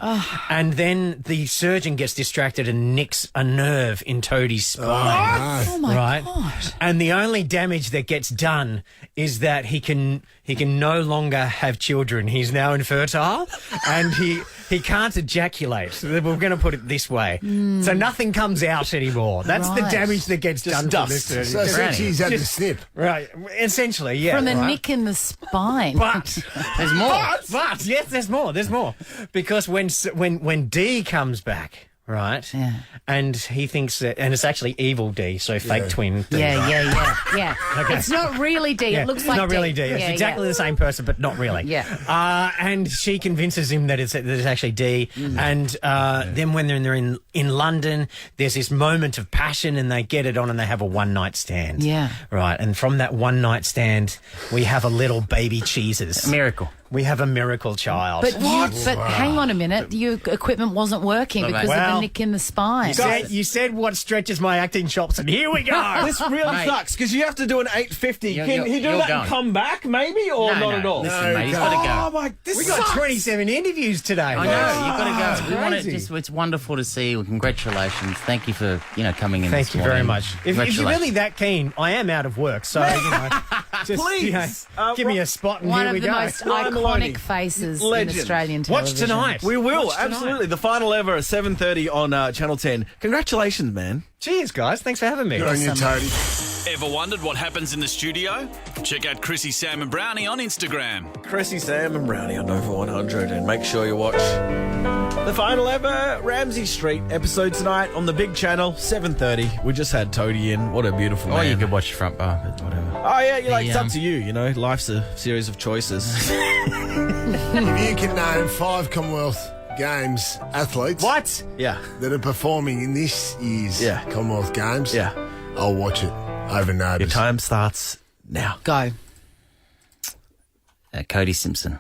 and then the surgeon gets distracted and nicks a nerve in Toadie's spine. Oh my right? God. And the only damage that gets done is that he can no longer have children. He's now infertile, and he can't ejaculate. We're going to put it this way. So nothing comes out anymore. That's the Right. damage that gets done from this. So essentially he's had the snip. Right. Essentially, yeah. From a right. nick in the spine. But There's more. but yes, there's more. There's more, because when D comes back, right? Yeah. And he thinks that, and it's actually evil D, so fake twin D. Yeah. Okay. It's not really D. Yeah, It looks like not really D. Yeah, It's exactly the same person, but not really. Yeah. And she convinces him that it's actually D. And then when they're in London, there's this moment of passion, and they get it on, and they have a one-night stand. Yeah. Right. And from that one-night stand, we have a little baby cheeses. A miracle. We have a miracle child. But hang on a minute. Your equipment wasn't working because of the nick in the spine. You said what stretches my acting chops, and here we go. This really sucks because you have to do an 850. Can he do you're that going. and come back, maybe, or not at all? Listen, mate, he's got to go. Oh my! This We got sucks. 27 interviews today. I know, you've got to go. We want it, crazy. it's wonderful to see you. Congratulations. Thank you for, coming in Thank this you morning. very much. If you're Congratulations. really that keen, I am out of work, so, just, Please. give me a spot and One here of we the go. most Ryan Moloney. iconic faces Legend. in Australian Watch television. tonight. We will, Watch tonight. absolutely. The final ever at 7:30 on Channel 10. Congratulations, man. Cheers, guys. Thanks for having me. Good on you, Toadie. Ever wondered what happens in the studio? Check out Chrissy, Sam and Brownie on Instagram. Chrissy, Sam and Brownie on Over 100. And make sure you watch the final ever Ramsey Street episode tonight on the big channel, 7:30. We just had Toadie in. What a beautiful Or man. you could watch the front bar, but whatever. Oh, yeah, it's up to you, Life's a series of choices. If you can name 5 Commonwealth Games athletes Yeah. that are performing in this year's Commonwealth Games, Yeah. I'll watch it over Your Neighbours. time starts now. Go. Cody Simpson.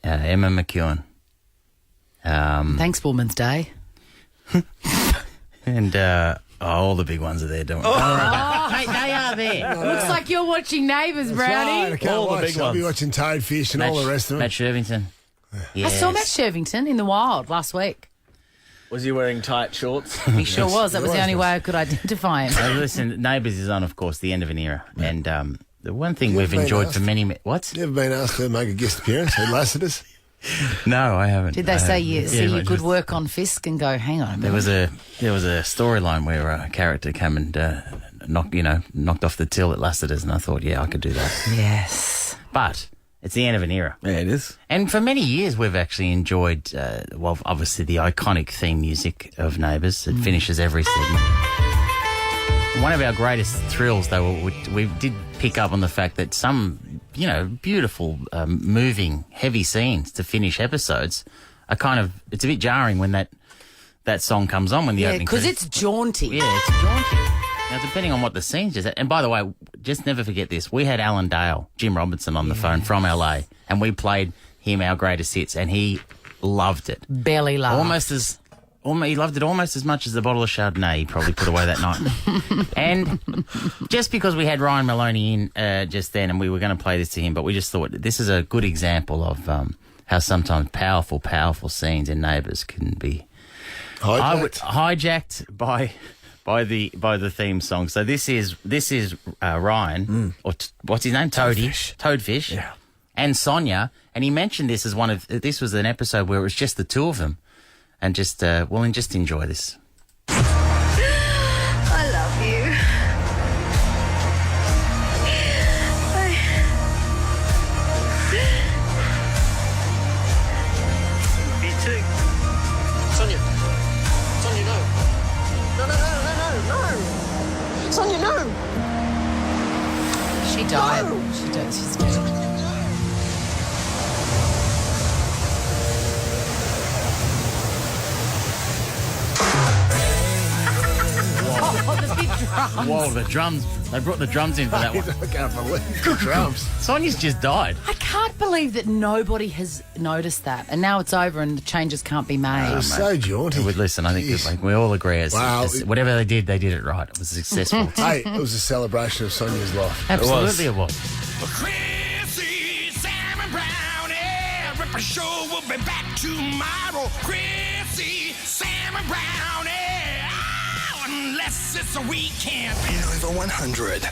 Emma McEwen. Thanks, Woman's Day. And all the big ones are there, don't we? Mate, they are there. Looks like you're watching Neighbours, Brownie. I can't All the watch. big I'll be ones. watching Toadfish and all the rest of them. Matt Shervington. I saw Matt Shervington in the wild last week. Was he wearing tight shorts? He sure was. That was the only way I could identify him. Listen, Neighbours is on, of course, the end of an era. And the one thing You've we've been enjoyed asked. for many... What? You ever been asked to make a guest appearance at Lassiter's? No, I haven't. Did they I say haven't. see but your good work on Fisk and go, hang on a There minute? was a storyline where a character came and knocked off the till at Lassiter's, and I thought, I could do that. Yes. But it's the end of an era. Yeah, it is. And for many years, we've actually enjoyed, obviously the iconic theme music of Neighbours. It finishes every segment. One of our greatest thrills, though, we did pick up on the fact that some, beautiful, moving, heavy scenes to finish episodes are it's a bit jarring when that song comes on when the opening because credits. it's jaunty. Yeah, it's jaunty. Now, depending on what the scene's just... And by the way, just never forget this. We had Alan Dale, Jim Robinson, on the phone from LA, and we played him our greatest hits, and he loved it. Belly laugh. He loved it almost as much as the bottle of Chardonnay he probably put away that night. And just because we had Ryan Moloney in just then, and we were going to play this to him, but we just thought this is a good example of how sometimes powerful scenes in Neighbours can be hijacked by the theme song. So this is Ryan, or what's his name? Toadfish. Yeah. And Sonia, and he mentioned this as this was an episode where it was just the two of them, and just enjoy this. I love you. Me too. Sonia. Sonia, no. No. Sonia, no. She died. She died. She's dead. Oh, the big drums. Whoa, the drums. They brought the drums in for that one. I can't believe the drums. Sonia's just died. I can't believe that nobody has noticed that. And now it's over and the changes can't be made. It was so jaunty. Listen, I think we all agree. Whatever they did it right. It was successful. Hey, it was a celebration of Sonia's life. Absolutely it was. Chrissy, Sam and Brownie. Ripper Show will be back tomorrow. Chrissy, Sam and Brownie. Oh, unless it's a weekend. Over 100.